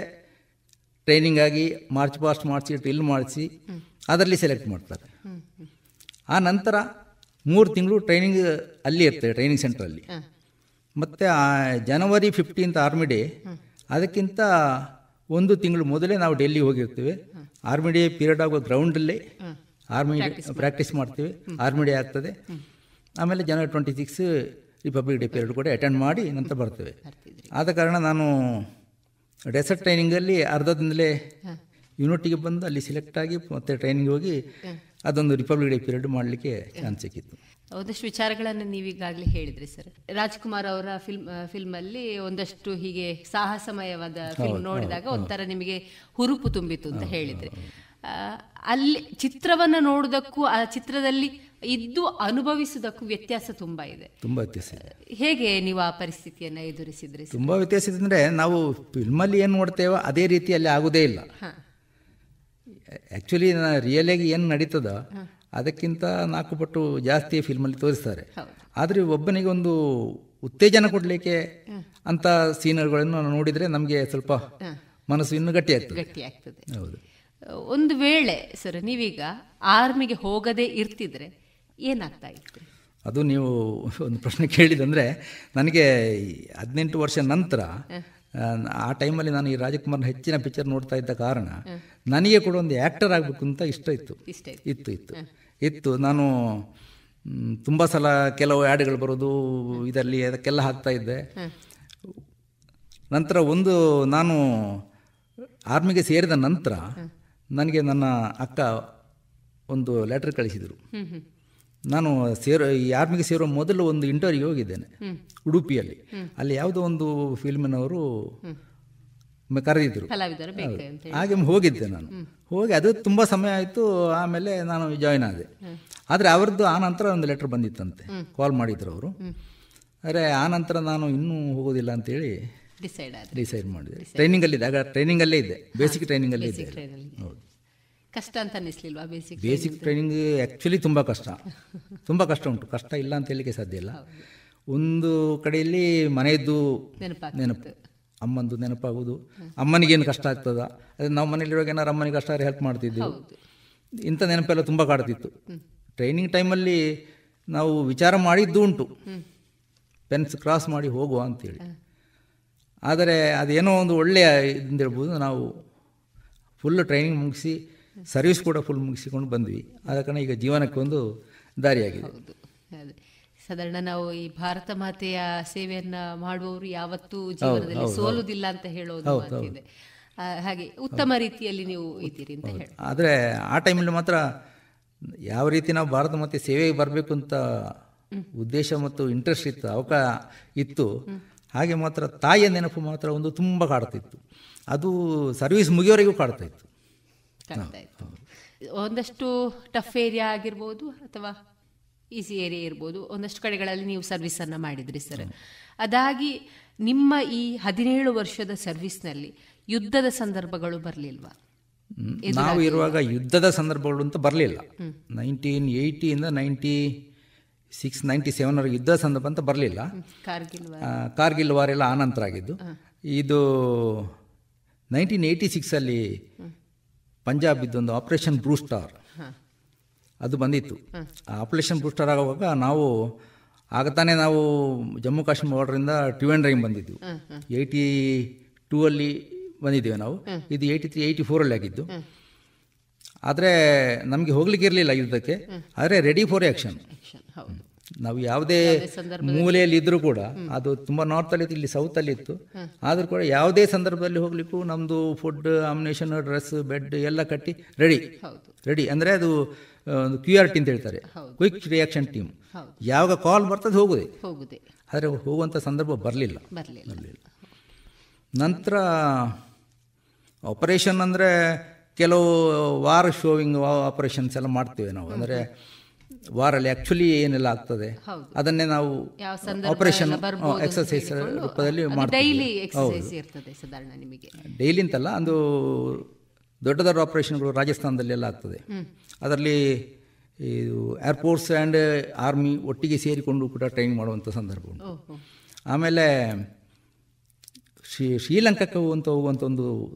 ಟ್ರೈನಿಂಗ್ ಆಗಿ ಮಾರ್ಚ್ ಪಾಸ್ಟ್ ಮಾಡಿಸಿ ಡ್ರಿಲ್ ಮಾಡಿಸಿ ಅದರಲ್ಲಿ ಸೆಲೆಕ್ಟ್ ಮಾಡ್ತಾರೆ. ಆ ನಂತರ 3 ತಿಂಗಳು ಟ್ರೈನಿಂಗ್ ಅಲ್ಲಿ ಇರ್ತದೆ, ಟ್ರೈನಿಂಗ್ ಸೆಂಟ್ರಲ್ಲಿ. ಮತ್ತು ಜನವರಿ 15th ಆರ್ಮಿ ಡೇ, ಅದಕ್ಕಿಂತ 1 ತಿಂಗಳು ಮೊದಲೇ ನಾವು ಡೆಲ್ಲಿಗೆ ಹೋಗಿರ್ತೀವಿ. ಆರ್ಮಿ ಡೇ ಪೀರಿಯಡ್ ಆಗೋ ಗ್ರೌಂಡಲ್ಲೇ ಪ್ರಾಕ್ಟೀಸ್ ಮಾಡ್ತೀವಿ. ಆರ್ಮಿ ಡೇ ಆಗ್ತದೆ. ಆಮೇಲೆ ಜನವರಿ 26 ರಿಪಬ್ಲಿಕ್ ಡೇ ಪೀರಿಯಡ್ ಕೂಡ ಅಟೆಂಡ್ ಮಾಡಿ ನಂತರ ಬರ್ತೇವೆ. ಆದ ಕಾರಣ ನಾನು ಡೆಸರ್ಟ್ ಟ್ರೈನಿಂಗಲ್ಲಿ ಅರ್ಧದಿಂದಲೇ ಯೂನಿಟಿಗೆ ಬಂದು ಅಲ್ಲಿ ಸೆಲೆಕ್ಟ್ ಆಗಿ ಮತ್ತೆ ಟ್ರೈನಿಂಗ್ ಹೋಗಿ ಅದೊಂದು ರಿಪಬ್ಲಿಕ್ ಡೇ ಪೀರಿಯಡ್ ಮಾಡಲಿಕ್ಕೆ ಚಾನ್ಸ್ ಸಿಕ್ಕಿತ್ತು. ಒಂದಷ್ಟು ವಿಚಾರಗಳನ್ನು ನೀವೀಗಾಗಲೇ ಹೇಳಿದ್ರಿ ಸರ್. ರಾಜ್ಕುಮಾರ್ ಅವರ ಫಿಲ್ಮಲ್ಲಿ ಒಂದಷ್ಟು ಹೀಗೆ ಸಾಹಸಮಯವಾದ ಫಿಲ್ಮ್ ನೋಡಿದಾಗ ಒಂಥರ ನಿಮಗೆ ಹುರುಪು ತುಂಬಿತು ಅಂತ ಹೇಳಿದ್ರಿ. ಅಲ್ಲಿ ಚಿತ್ರವನ್ನು ನೋಡೋದಕ್ಕೂ ಆ ಚಿತ್ರದಲ್ಲಿ ಇದ್ದು ಅನುಭವಿಸುವುದಕ್ಕೂ ವ್ಯತ್ಯಾಸ ತುಂಬ ಇದೆ. ತುಂಬ ವ್ಯತ್ಯಾಸ. ಹೇಗೆ ನೀವು ಆ ಪರಿಸ್ಥಿತಿಯನ್ನು ಎದುರಿಸಿದ್ರಿ? ತುಂಬ ವ್ಯತ್ಯಾಸ ಇದೆ. ಅಂದರೆ ನಾವು ಫಿಲ್ಮಲ್ಲಿ ಏನು ನೋಡ್ತೇವೋ ಅದೇ ರೀತಿಯಲ್ಲಿ ಆಗೋದೇ ಇಲ್ಲ. ಆ್ಯಕ್ಚುಲಿ ರಿಯಲಾಗಿ ಏನು ನಡೀತದ ಅದಕ್ಕಿಂತ 4 ಪಟ್ಟು ಜಾಸ್ತಿ ಫಿಲ್ಮಲ್ಲಿ ತೋರಿಸ್ತಾರೆ. ಆದರೆ ಒಬ್ಬನಿಗೆ ಒಂದು ಉತ್ತೇಜನ ಕೊಡಲಿಕ್ಕೆ ಅಂಥ ಸೀನರ್ಗಳನ್ನು ನೋಡಿದರೆ ನಮಗೆ ಸ್ವಲ್ಪ ಮನಸ್ಸು ಇನ್ನೂ ಗಟ್ಟಿಯಾಗ್ತದೆ. ಹೌದು. ಒಂದು ವೇಳೆ ಸರ್ ನೀವೀಗ ಆರ್ಮಿಗೆ ಹೋಗದೇ ಇರ್ತಿದ್ರೆ ಏನಾಗ್ತಾ ಇತ್ತು? ಅದು ನೀವು ಒಂದು ಪ್ರಶ್ನೆ ಕೇಳಿದಂದರೆ, ನನಗೆ 18 ವರ್ಷ ನಂತರ ಆ ಟೈಮಲ್ಲಿ ನಾನು ಈ ರಾಜಕುಮಾರ್ನ ಹೆಚ್ಚಿನ ಪಿಕ್ಚರ್ ನೋಡ್ತಾ ಇದ್ದ ಕಾರಣ ನನಗೆ ಕೂಡ ಒಂದು ಆ್ಯಕ್ಟರ್ ಆಗಬೇಕು ಅಂತ ಇಷ್ಟ ಇತ್ತು. ನಾನು ತುಂಬ ಸಲ ಕೆಲವು ಆ್ಯಡ್ಗಳು ಬರೋದು ಇದರಲ್ಲಿ ಅದಕ್ಕೆಲ್ಲ ಹಾಕ್ತಾ ಇದ್ದೆ. ನಂತರ ನಾನು ಆರ್ಮಿಗೆ ಸೇರಿದ ನಂತರ ನನಗೆ ನನ್ನ ಅಕ್ಕ ಒಂದು ಲೆಟರ್ ಕಳಿಸಿದರು. ನಾನು ಈ ಆರ್ಮಿಗೆ ಸೇರೋ ಮೊದಲು ಒಂದು ಇಂಟರ್ವ್ಯೂ ಹೋಗಿದ್ದೇನೆ ಉಡುಪಿಯಲ್ಲಿ. ಅಲ್ಲಿ ಯಾವುದೋ ಒಂದು ಫಿಲ್ಮಿನವರು ಕರೆದಿದ್ದರು. ಹಾಗೆ ಹೋಗಿದ್ದೆ ನಾನು. ಹೋಗಿ ಅದು ತುಂಬ ಸಮಯ ಆಯಿತು. ಆಮೇಲೆ ನಾನು ಜಾಯ್ನ್ ಆದೆ. ಆದರೆ ಅವ್ರದ್ದು ಆ ನಂತರ ಒಂದು ಲೆಟರ್ ಬಂದಿತ್ತಂತೆ, ಕಾಲ್ ಮಾಡಿದ್ರು ಅವರು. ಆದರೆ ಆ ನಂತರ ನಾನು ಇನ್ನೂ ಹೋಗೋದಿಲ್ಲ ಅಂತೇಳಿ ಡಿಸೈಡ್ ಮಾಡಿದೆ. ಟ್ರೈನಿಂಗಲ್ಲೇ ಇದ್ದೆ, ಬೇಸಿಕ್ ಟ್ರೈನಿಂಗಲ್ಲೇ ಇದ್ದೆ. ಹೌದು. ಕಷ್ಟ ಅಂತ ಅನ್ನಿಸ್ಲಿಲ್ವಾ? ಬೇಸಿಕ್ ಟ್ರೈನಿಂಗ್ ಆ್ಯಕ್ಚುಲಿ ತುಂಬ ಕಷ್ಟ ಉಂಟು. ಕಷ್ಟ ಇಲ್ಲ ಅಂತ ಹೇಳಲಿಕ್ಕೆ ಸಾಧ್ಯ ಇಲ್ಲ. ಒಂದು ಕಡೆಯಲ್ಲಿ ಮನೆಯದ್ದು ನೆನಪು, ಅಮ್ಮಂದು ನೆನಪಾಗುವುದು. ಅಮ್ಮನಿಗೇನು ಕಷ್ಟ ಆಗ್ತದ, ಅದೇ ನಾವು ಮನೇಲಿರುವಾಗ ಏನಾರು ಅಮ್ಮನಿಗೆ ಕಷ್ಟ ಆದರೆ ಹೆಲ್ಪ್ ಮಾಡ್ತಿದ್ದೆವು. ಇಂಥ ನೆನಪೆಲ್ಲ ತುಂಬ ಕಾಡ್ತಿತ್ತು. ಟ್ರೈನಿಂಗ್ ಟೈಮಲ್ಲಿ ನಾವು ವಿಚಾರ ಮಾಡಿದ್ದು ಉಂಟು, ಪೆನ್ಸ್ ಕ್ರಾಸ್ ಮಾಡಿ ಹೋಗುವ ಅಂತೇಳಿ. ಆದರೆ ಅದೇನೋ ಒಂದು ಒಳ್ಳೆಯ ಇದಂತ ಹೇಳ್ಬೋದು. ನಾವು ಫುಲ್ ಟ್ರೈನಿಂಗ್ ಮುಗಿಸಿ ಸರ್ವಿಸ್ ಕೂಡ ಫುಲ್ ಮುಗಿಸಿಕೊಂಡು ಬಂದ್ವಿ. ಆದ ಕಾರಣ ಈಗ ಜೀವನಕ್ಕೆ ಒಂದು ದಾರಿಯಾಗಿದೆ. ಅದೇ ಸಾಧಾರಣ ನಾವು ಈ ಭಾರತ ಮಾತೆಯ ಸೇವೆಯನ್ನ ಮಾಡುವವರು ಯಾವತ್ತೂ ಜೀವನದಲ್ಲಿ ಸೋಲುವುದಿಲ್ಲ ಅಂತ ಹೇಳೋದು ಮಾತಿದೆ. ಹಾಗೆ ಉತ್ತಮ ರೀತಿಯಲ್ಲಿ ನೀವು ಇದ್ದೀರಿ ಅಂತ ಹೇಳಿ. ಆದರೆ ಆ ಟೈಮಲ್ಲಿ ಮಾತ್ರ ಯಾವ ರೀತಿ ನಾವು ಭಾರತ ಮಾತೆ ಸೇವೆಗೆ ಬರಬೇಕು ಅಂತ ಉದ್ದೇಶ ಮತ್ತು ಇಂಟ್ರೆಸ್ಟ್ ಇತ್ತು, ಅವಕಾಶ ಇತ್ತು. ಹಾಗೆ ಮಾತ್ರ ತಾಯಿಯ ನೆನಪು ಮಾತ್ರ ಒಂದು ತುಂಬ ಕಾಡ್ತಿತ್ತು. ಅದು ಸರ್ವಿಸ್ ಮುಗಿಯೋವರೆಗೂ ಕಾಡ್ತಾ ಇತ್ತು. ಒಂದಷ್ಟು ಟಫ್ ಏರಿಯಾ ಆಗಿರ್ಬೋದು ಅಥವಾ ಈಸಿ ಏರಿಯಾ ಇರ್ಬೋದು, ಒಂದಷ್ಟು ಕಡೆಗಳಲ್ಲಿ ನೀವು ಸರ್ವಿಸನ್ನು ಮಾಡಿದ್ರಿ ಸರ್. ಅದಾಗಿ ನಿಮ್ಮ ಈ 17 ವರ್ಷದ ಸರ್ವಿಸ್ನಲ್ಲಿ ಯುದ್ಧದ ಸಂದರ್ಭಗಳು ಬರಲಿಲ್ವಾ? ನಾವು ಇರುವಾಗ ಯುದ್ಧದ ಸಂದರ್ಭಗಳು ಅಂತ ಬರಲಿಲ್ಲ. 1980 96, 97 ಯುದ್ಧ ಸಂದರ್ಭ ಅಂತ ಬರಲಿಲ್ಲ. ಕಾರ್ಗಿಲ್ ವಾರ್ ಎಲ್ಲ ಆನಂತರ ಆಗಿದ್ದು. ಇದು 1986 ಪಂಜಾಬ್ ಇದ್ದೊಂದು ಆಪರೇಷನ್ ಬ್ಲೂ ಸ್ಟಾರ್ ಅದು ಬಂದಿತ್ತು. ಆಪರೇಷನ್ ಬ್ಲೂ ಸ್ಟಾರ್ ಆಗುವಾಗ ನಾವು ಆಗತಾನೆ ನಾವು ಜಮ್ಮು ಕಾಶ್ಮೀರ ಬಾರ್ಡರಿಂದ ಟ್ರಿವೆಂಡ್ರಮ್ ಬಂದಿದ್ದು. 82 ಬಂದಿದ್ದೇವೆ ನಾವು. ಇದು 83, 84 ಆಗಿದ್ದು. ಆದರೆ ನಮಗೆ ಹೋಗ್ಲಿಕ್ಕೆ ಇರಲಿಲ್ಲ ಯುದ್ಧಕ್ಕೆ, ಆದರೆ ರೆಡಿ ಫಾರ್ ಆ್ಯಕ್ಷನ್. ನಾವು ಯಾವುದೇ ಮೂಲೆಯಲ್ಲಿ ಇದ್ರೂ ಕೂಡ, ಅದು ತುಂಬ ನಾರ್ತಲ್ಲಿ ಇತ್ತು, ಇಲ್ಲಿ ಸೌತಲ್ಲಿ ಇತ್ತು, ಆದರೂ ಕೂಡ ಯಾವುದೇ ಸಂದರ್ಭದಲ್ಲಿ ಹೋಗ್ಲಿಕ್ಕೂ ನಮ್ಮದು ಫುಡ್, ಅಮ್ಯುನೇಷನ್, ಡ್ರೆಸ್, ಬೆಡ್ ಎಲ್ಲ ಕಟ್ಟಿ ರೆಡಿ. ಅಂದರೆ ಅದು ಒಂದು QRT ಅಂತ ಹೇಳ್ತಾರೆ, ಕ್ವಿಕ್ ರಿಯಾಕ್ಷನ್ ಟೀಮ್. ಯಾವಾಗ ಕಾಲ್ ಬರ್ತದೆ ಹೋಗುದೇ. ಆದರೆ ಹೋಗುವಂಥ ಸಂದರ್ಭ ಬರಲಿಲ್ಲ. ನಂತರ ಆಪರೇಷನ್ ಅಂದರೆ ಕೆಲವು ವಾರ್ ಶೋವಿಂಗ್ ಆಪರೇಷನ್ಸ್ ಎಲ್ಲ ಮಾಡ್ತೇವೆ ನಾವು. ಅಂದರೆ ವಾರಲ್ಲಿ ಆ್ಯಕ್ಚುಲಿ ಏನೆಲ್ಲ ಆಗ್ತದೆ ಅದನ್ನೇ ನಾವು ಆಪರೇಷನ್ ಎಕ್ಸರ್ಸೈಸ್ ರೂಪದಲ್ಲಿ ಮಾಡ್ತೀವಿ. ಡೈಲಿ ಅಂತಲ್ಲ, ಒಂದು ದೊಡ್ಡ ದೊಡ್ಡ ಆಪರೇಷನ್ಗಳು ರಾಜಸ್ಥಾನದಲ್ಲೆಲ್ಲ ಆಗ್ತದೆ. ಅದರಲ್ಲಿ ಇದು ಏರ್ಫೋರ್ಸ್ ಆ್ಯಂಡ್ ಆರ್ಮಿ ಒಟ್ಟಿಗೆ ಸೇರಿಕೊಂಡು ಕೂಡ ಟ್ರೈನಿಂಗ್ ಮಾಡುವಂಥ ಸಂದರ್ಭ ಉಂಟು. ಆಮೇಲೆ ಶ್ರೀಲಂಕಾಕ್ಕೆ ಹೋಗುವಂಥ ಒಂದು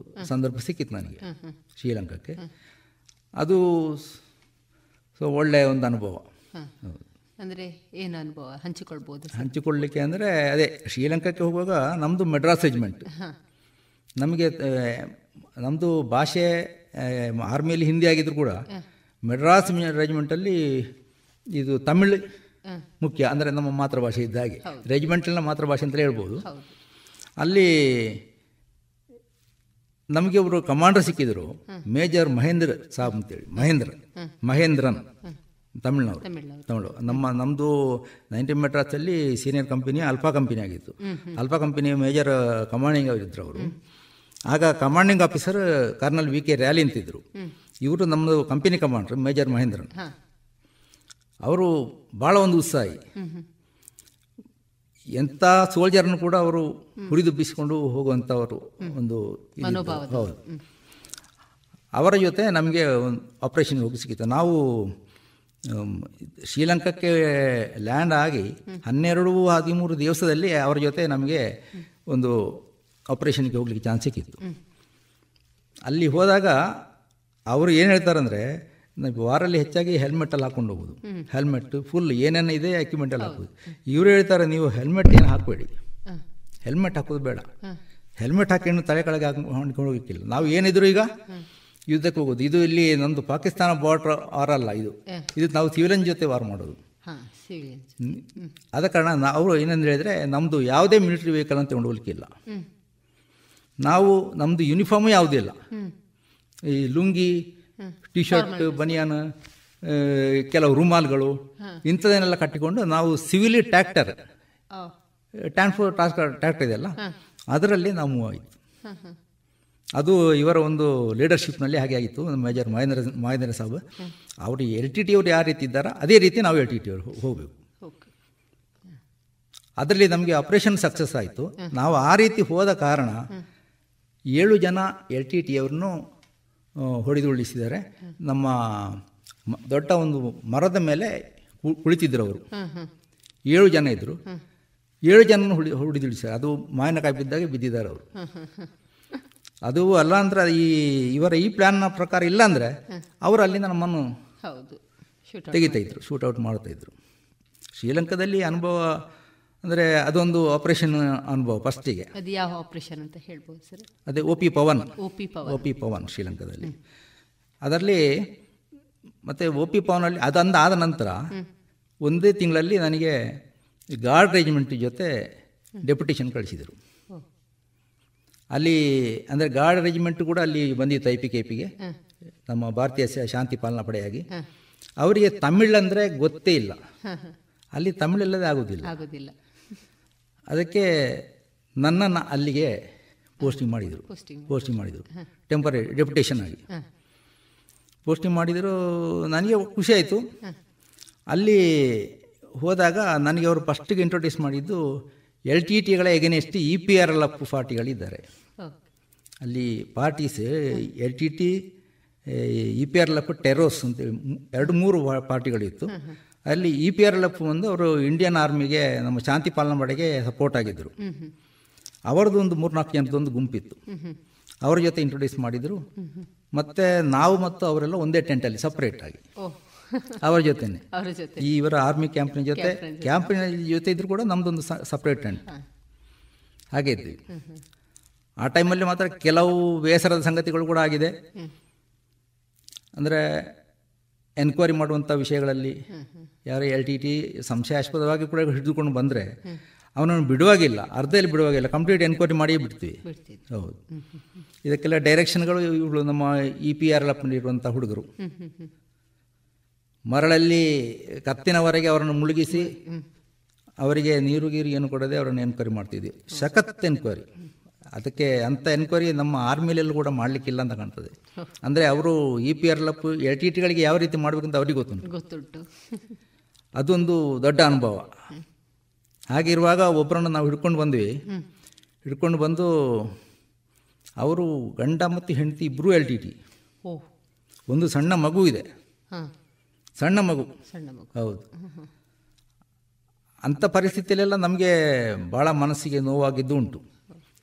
ಸಂದರ್ಭ ಸಿಕ್ಕಿತ್ತು ನನಗೆ, ಶ್ರೀಲಂಕಾಕ್ಕೆ. ಅದು ಒಳ್ಳೆಯ ಒಂದು ಅನುಭವ. ಅಂದರೆ ಏನು ಅನುಭವ ಹಂಚಿಕೊಳ್ಬೋದು? ಹಂಚಿಕೊಳ್ಳಲಿಕ್ಕೆ ಅಂದರೆ ಅದೇ ಶ್ರೀಲಂಕಾಕ್ಕೆ ಹೋಗುವಾಗ ನಮ್ಮದು ಮೆಡ್ರಾಸ್ ರೆಜಿಮೆಂಟ್. ನಮಗೆ ನಮ್ಮದು ಭಾಷೆ ಆರ್ಮಿಯಲ್ಲಿ ಹಿಂದಿ ಆಗಿದ್ರು ಕೂಡ ಮೆಡ್ರಾಸ್ ರೆಜಿಮೆಂಟಲ್ಲಿ ಇದು ತಮಿಳ್ ಮುಖ್ಯ. ಅಂದರೆ ನಮ್ಮ ಮಾತೃಭಾಷೆ ಇದ್ದ ಹಾಗೆ, ರೆಜಿಮೆಂಟಲ್ನ ಮಾತೃಭಾಷೆ ಅಂತಲೇ ಹೇಳ್ಬೋದು. ಅಲ್ಲಿ ನಮಗೆ ಒಬ್ಬರು ಕಮಾಂಡರ್ ಸಿಕ್ಕಿದ್ರು, ಮೇಜರ್ ಮಹೇಂದ್ರ ಸಾಬ್ ಅಂತೇಳಿ. ಮಹೇಂದ್ರನ್ ತಮಿಳು. ನಮ್ಮದು 90 ಮೆಡ್ರಾಸಲ್ಲಿ ಸೀನಿಯರ್ ಕಂಪನಿ ಅಲ್ಫಾ ಕಂಪನಿ ಆಗಿತ್ತು. ಅಲ್ಫಾ ಕಂಪನಿ ಮೇಜರ್ ಕಮಾಂಡಿಂಗ್ ಅವರಿದ್ದರು ಅವರು. ಆಗ ಕಮಾಂಡಿಂಗ್ ಆಫೀಸರ್ ಕರ್ನಲ್ VK ರ್ಯಾಲಿ ಅಂತಿದ್ರು. ಇವರು ನಮ್ಮದು ಕಂಪನಿ ಕಮಾಂಡರ್ ಮೇಜರ್ ಮಹೇಂದ್ರನ್. ಅವರು ಭಾಳ ಒಂದು ಉತ್ಸಾಹಿ. ಎಂಥ ಸೋಲ್ಜರ್ನು ಕೂಡ ಅವರು ಹುರಿದುಬ್ಬಿಸಿಕೊಂಡು ಹೋಗುವಂಥವರು ಒಂದು ಹೌದು. ಅವರ ಜೊತೆ ನಮಗೆ ಒಂದು ಆಪರೇಷನ್ಗೆ ಹೋಗಿ ಸಿಕ್ಕಿತ್ತು. ನಾವು ಶ್ರೀಲಂಕಾಕ್ಕೆ ಲ್ಯಾಂಡ್ ಆಗಿ 12-13 ದಿವಸದಲ್ಲಿ ಅವರ ಜೊತೆ ನಮಗೆ ಒಂದು ಆಪರೇಷನ್ಗೆ ಹೋಗ್ಲಿಕ್ಕೆ ಚಾನ್ಸ್ ಸಿಕ್ಕಿತ್ತು. ಅಲ್ಲಿ ಹೋದಾಗ ಅವರು ಏನು ಹೇಳ್ತಾರಂದರೆ, ವಾರಲ್ಲಿ ಹೆಚ್ಚಾಗಿ ಹೆಲ್ಮೆಟಲ್ಲಿ ಹಾಕ್ಕೊಂಡು ಹೋಗೋದು, ಹೆಲ್ಮೆಟ್ ಫುಲ್ ಏನೇನು ಇದೆ ಎಕ್ವಿಪ್ಮೆಂಟಲ್ಲಿ ಹಾಕೋದು. ಇವರು ಹೇಳ್ತಾರೆ, ನೀವು ಹೆಲ್ಮೆಟ್ ಏನು ಹಾಕಬೇಡಿ, ಹೆಲ್ಮೆಟ್ ಹಾಕೋದು ಬೇಡ, ಹೆಲ್ಮೆಟ್ ಹಾಕೊಂಡು ತಲೆ ಕೆಳಗೆ ಹಾಕೊಂಡು ಹೋಗಿಕ್ಕಿಲ್ಲ. ನಾವು ಏನಿದ್ರು ಈಗ ಯುದ್ಧಕ್ಕೆ ಹೋಗೋದು. ಇದು ಇಲ್ಲಿ ನಮ್ಮದು ಪಾಕಿಸ್ತಾನ ಬಾರ್ಡರ್ ವಾರಲ್ಲ, ಇದು ನಾವು ಸಿವಿಲಿಯನ್ ಜೊತೆ ವಾರ್ ಮಾಡೋದು. ಆದ ಕಾರಣ ಅವರು ಏನಂತ ಹೇಳಿದರೆ, ನಮ್ಮದು ಯಾವುದೇ ಮಿಲಿಟರಿ ವೆಹಿಕಲ್ ಅಂತ ತಗೊಂಡು ಹೋಗ್ಲಿಕ್ಕಿಲ್ಲ. ನಾವು ನಮ್ಮದು ಯೂನಿಫಾರ್ಮು ಯಾವುದೂ ಇಲ್ಲ. ಈ ಲುಂಗಿ, ಟಿ ಶರ್ಟ್, ಬನಿಯಾನ್, ಕೆಲವು ರುಮಾಲ್ಗಳು ಇಂಥದನ್ನೆಲ್ಲ ಕಟ್ಟಿಕೊಂಡು ನಾವು ಸಿವಿಲಿ ಟ್ರ್ಯಾಕ್ಟರ್ ಇದೆಯಲ್ಲ ಅದರಲ್ಲಿ ನಾವು ಮೂವ್ ಆಯಿತು. ಅದು ಇವರ ಒಂದು ಲೀಡರ್ಶಿಪ್ನಲ್ಲಿ ಹಾಗೆ ಆಗಿತ್ತು. ಮೇಜರ್ ಮಹೇಂದ್ರ ಸಾಬ್ ಅವರು LTT ಅವರು ಯಾವ ರೀತಿ ಇದ್ದಾರೋ ಅದೇ ರೀತಿ ನಾವು LTT ಅವರು ಹೋಗಬೇಕು. ಅದರಲ್ಲಿ ನಮಗೆ ಆಪರೇಷನ್ ಸಕ್ಸಸ್ ಆಯಿತು. ನಾವು ಆ ರೀತಿ ಹೋದ ಕಾರಣ 7 ಜನ LTT ಅವರನ್ನು ಹೊಡೆದುರುಳಿಸಿದ್ದಾರೆ. ನಮ್ಮ ದೊಡ್ಡ ಒಂದು ಮರದ ಮೇಲೆ ಕುಳಿತಿದ್ರು ಅವರು. 7 ಜನ ಇದ್ದರು. 7 ಜನ ಹೊಡೆದುರುಳಿಸಿದ್ದಾರೆ. ಅದು ಮಾವಿನಕಾಯಿ ಬಿದ್ದಾಗ ಬಿದ್ದಿದ್ದಾರೆ ಅವರು. ಅದು ಅಲ್ಲ ಅಂದ್ರೆ ಇವರ ಈ ಪ್ಲಾನ್ನ ಪ್ರಕಾರ ಇಲ್ಲ ಅಂದರೆ ಅವರು ಅಲ್ಲಿಂದ ನಮ್ಮನ್ನು ತೆಗಿತಾಯಿದ್ರು, ಶೂಟೌಟ್ ಮಾಡ್ತಾಯಿದ್ರು. ಶ್ರೀಲಂಕಾದಲ್ಲಿ ಅನುಭವ ಅಂದರೆ ಅದೊಂದು ಆಪರೇಷನ್ ಅನುಭವ ಫಸ್ಟಿಗೆ. ಅದು ಯಾವ ಆಪರೇಷನ್ ಅಂತ ಹೇಳ್ಬೋದು ಸರ್? ಅದೇ ಒ ಪಿ ಪವನ್ ಶ್ರೀಲಂಕಾದಲ್ಲಿ. ಅದರಲ್ಲಿ ಮತ್ತು ಒ ಪಿ ಪವನಲ್ಲಿ ಅದಾದ ನಂತರ ಒಂದೇ ತಿಂಗಳಲ್ಲಿ ನನಗೆ ಗಾರ್ಡ್ ರೆಜಿಮೆಂಟ್ ಜೊತೆ ಡೆಪ್ಯುಟೇಷನ್ ಕಳಿಸಿದರು. ಅಲ್ಲಿ ಅಂದರೆ ಗಾರ್ಡ್ ರೆಜಿಮೆಂಟ್ ಕೂಡ ಅಲ್ಲಿ ಬಂದಿತ್ತು IPKPಗೆ, ನಮ್ಮ ಭಾರತೀಯ ಶಾಂತಿ ಪಾಲನಾ ಪಡೆಯಾಗಿ. ಅವರಿಗೆ ತಮಿಳ್ ಅಂದರೆ ಗೊತ್ತೇ ಇಲ್ಲ, ಅಲ್ಲಿ ತಮಿಳಲ್ಲದೆ ಆಗೋದಿಲ್ಲ. ಅದಕ್ಕೆ ನನ್ನನ್ನು ಅಲ್ಲಿಗೆ ಪೋಸ್ಟಿಂಗ್ ಮಾಡಿದರು ಟೆಂಪರರಿ ಡೆಪ್ಯುಟೇಷನ್ ಆಗಿ ಪೋಸ್ಟಿಂಗ್ ಮಾಡಿದರು. ನನಗೆ ಖುಷಿ ಆಯಿತು. ಅಲ್ಲಿ ಹೋದಾಗ ನನಗೆ ಅವರು ಫಸ್ಟಿಗೆ ಇಂಟ್ರೊಡ್ಯೂಸ್ ಮಾಡಿದ್ದು LTTಗಳ ಎಗೇನೆಸ್ಟ್ EPRLF ಪಾರ್ಟಿಗಳಿದ್ದಾರೆ. ಅಲ್ಲಿ ಪಾರ್ಟೀಸ್ LTT, EPRLF, ಟೆರೋಸ್ ಅಂತೇಳಿ 2-3 ಪಾರ್ಟಿಗಳಿತ್ತು. ಅಲ್ಲಿ EPRLF ಒಂದು ಅವರು ಇಂಡಿಯನ್ ಆರ್ಮಿಗೆ, ನಮ್ಮ ಶಾಂತಿ ಪಾಲನಾ ಪಡೆಗೆ ಸಪೋರ್ಟ್ ಆಗಿದ್ದರು. ಅವರದ್ದು ಒಂದು 3-4 ಜನದೊಂದು ಗುಂಪಿತ್ತು. ಅವ್ರ ಜೊತೆ ಇಂಟ್ರೊಡ್ಯೂಸ್ ಮಾಡಿದರು. ಮತ್ತು ನಾವು ಮತ್ತು ಅವರೆಲ್ಲ ಒಂದೇ ಟೆಂಟಲ್ಲಿ ಸಪ್ರೇಟ್ ಆಗಿ ಅವರ ಜೊತೆನೆ, ಇವರ ಆರ್ಮಿ ಕ್ಯಾಂಪಿನ ಜೊತೆ ಇದ್ರು ಕೂಡ ನಮ್ಮದೊಂದು ಸಪ್ರೇಟ್ ಟೆಂಟ್ ಹಾಗೆ ಇದ್ವಿ. ಆ ಟೈಮಲ್ಲಿ ಮಾತ್ರ ಕೆಲವು ಬೇಸರದ ಸಂಗತಿಗಳು ಕೂಡ ಆಗಿದೆ. ಅಂದರೆ ಎನ್ಕ್ವೈರಿ ಮಾಡುವಂಥ ವಿಷಯಗಳಲ್ಲಿ ಯಾರು LTT ಸಂಶಯಾಸ್ಪದವಾಗಿ ಕೂಡ ಹಿಡಿದುಕೊಂಡು ಬಂದರೆ ಅವನನ್ನು ಬಿಡುವಾಗಿಲ್ಲ, ಅರ್ಧದಲ್ಲಿ ಬಿಡುವಾಗಿಲ್ಲ, ಕಂಪ್ಲೀಟ್ ಎನ್ಕ್ವೈರಿ ಮಾಡಿಯೇ ಬಿಡ್ತೀವಿ. ಹೌದು, ಇದಕ್ಕೆಲ್ಲ ಡೈರೆಕ್ಷನ್ಗಳು ಇವರು ನಮ್ಮ EPRLFನಲ್ಲಿರುವಂಥ ಹುಡುಗರು ಮರಳಲ್ಲಿ ಕತ್ತಿನವರೆಗೆ ಅವರನ್ನು ಮುಳುಗಿಸಿ ಅವರಿಗೆ ನೀರು ಏನು ಕೊಡದೆ ಅವರನ್ನು ಎನ್ಕ್ವೈರಿ ಮಾಡ್ತಿದ್ವಿ. ಸಖತ್ ಎನ್ಕ್ವೈರಿ. ಅದಕ್ಕೆ ಅಂಥ ಎನ್ಕ್ವೈರಿ ನಮ್ಮ ಆರ್ಮಿಲೆಲ್ಲೂ ಕೂಡ ಮಾಡಲಿಕ್ಕಿಲ್ಲ ಅಂತ ಕಾಣ್ತದೆ. ಅಂದರೆ ಅವರು EPRLF LTTಗಳಿಗೆ ಯಾವ ರೀತಿ ಮಾಡಬೇಕಂತ ಅವ್ರಿಗೆ ಗೊತ್ತುಂಟು. ಅದೊಂದು ದೊಡ್ಡ ಅನುಭವ. ಹಾಗಿರುವಾಗ ಒಬ್ಬರನ್ನು ನಾವು ಹಿಡ್ಕೊಂಡು ಬಂದು ಅವರು ಗಂಡ ಮತ್ತು ಹೆಂಡತಿ ಇಬ್ಬರೂ LTT, ಒಂದು ಸಣ್ಣ ಮಗು ಇದೆ, ಸಣ್ಣ ಮಗು. ಹೌದು, ಅಂಥ ಪರಿಸ್ಥಿತಿಯಲ್ಲೆಲ್ಲ ನಮಗೆ ಭಾಳ ಮನಸ್ಸಿಗೆ ನೋವಾಗಿದ್ದು ಉಂಟು.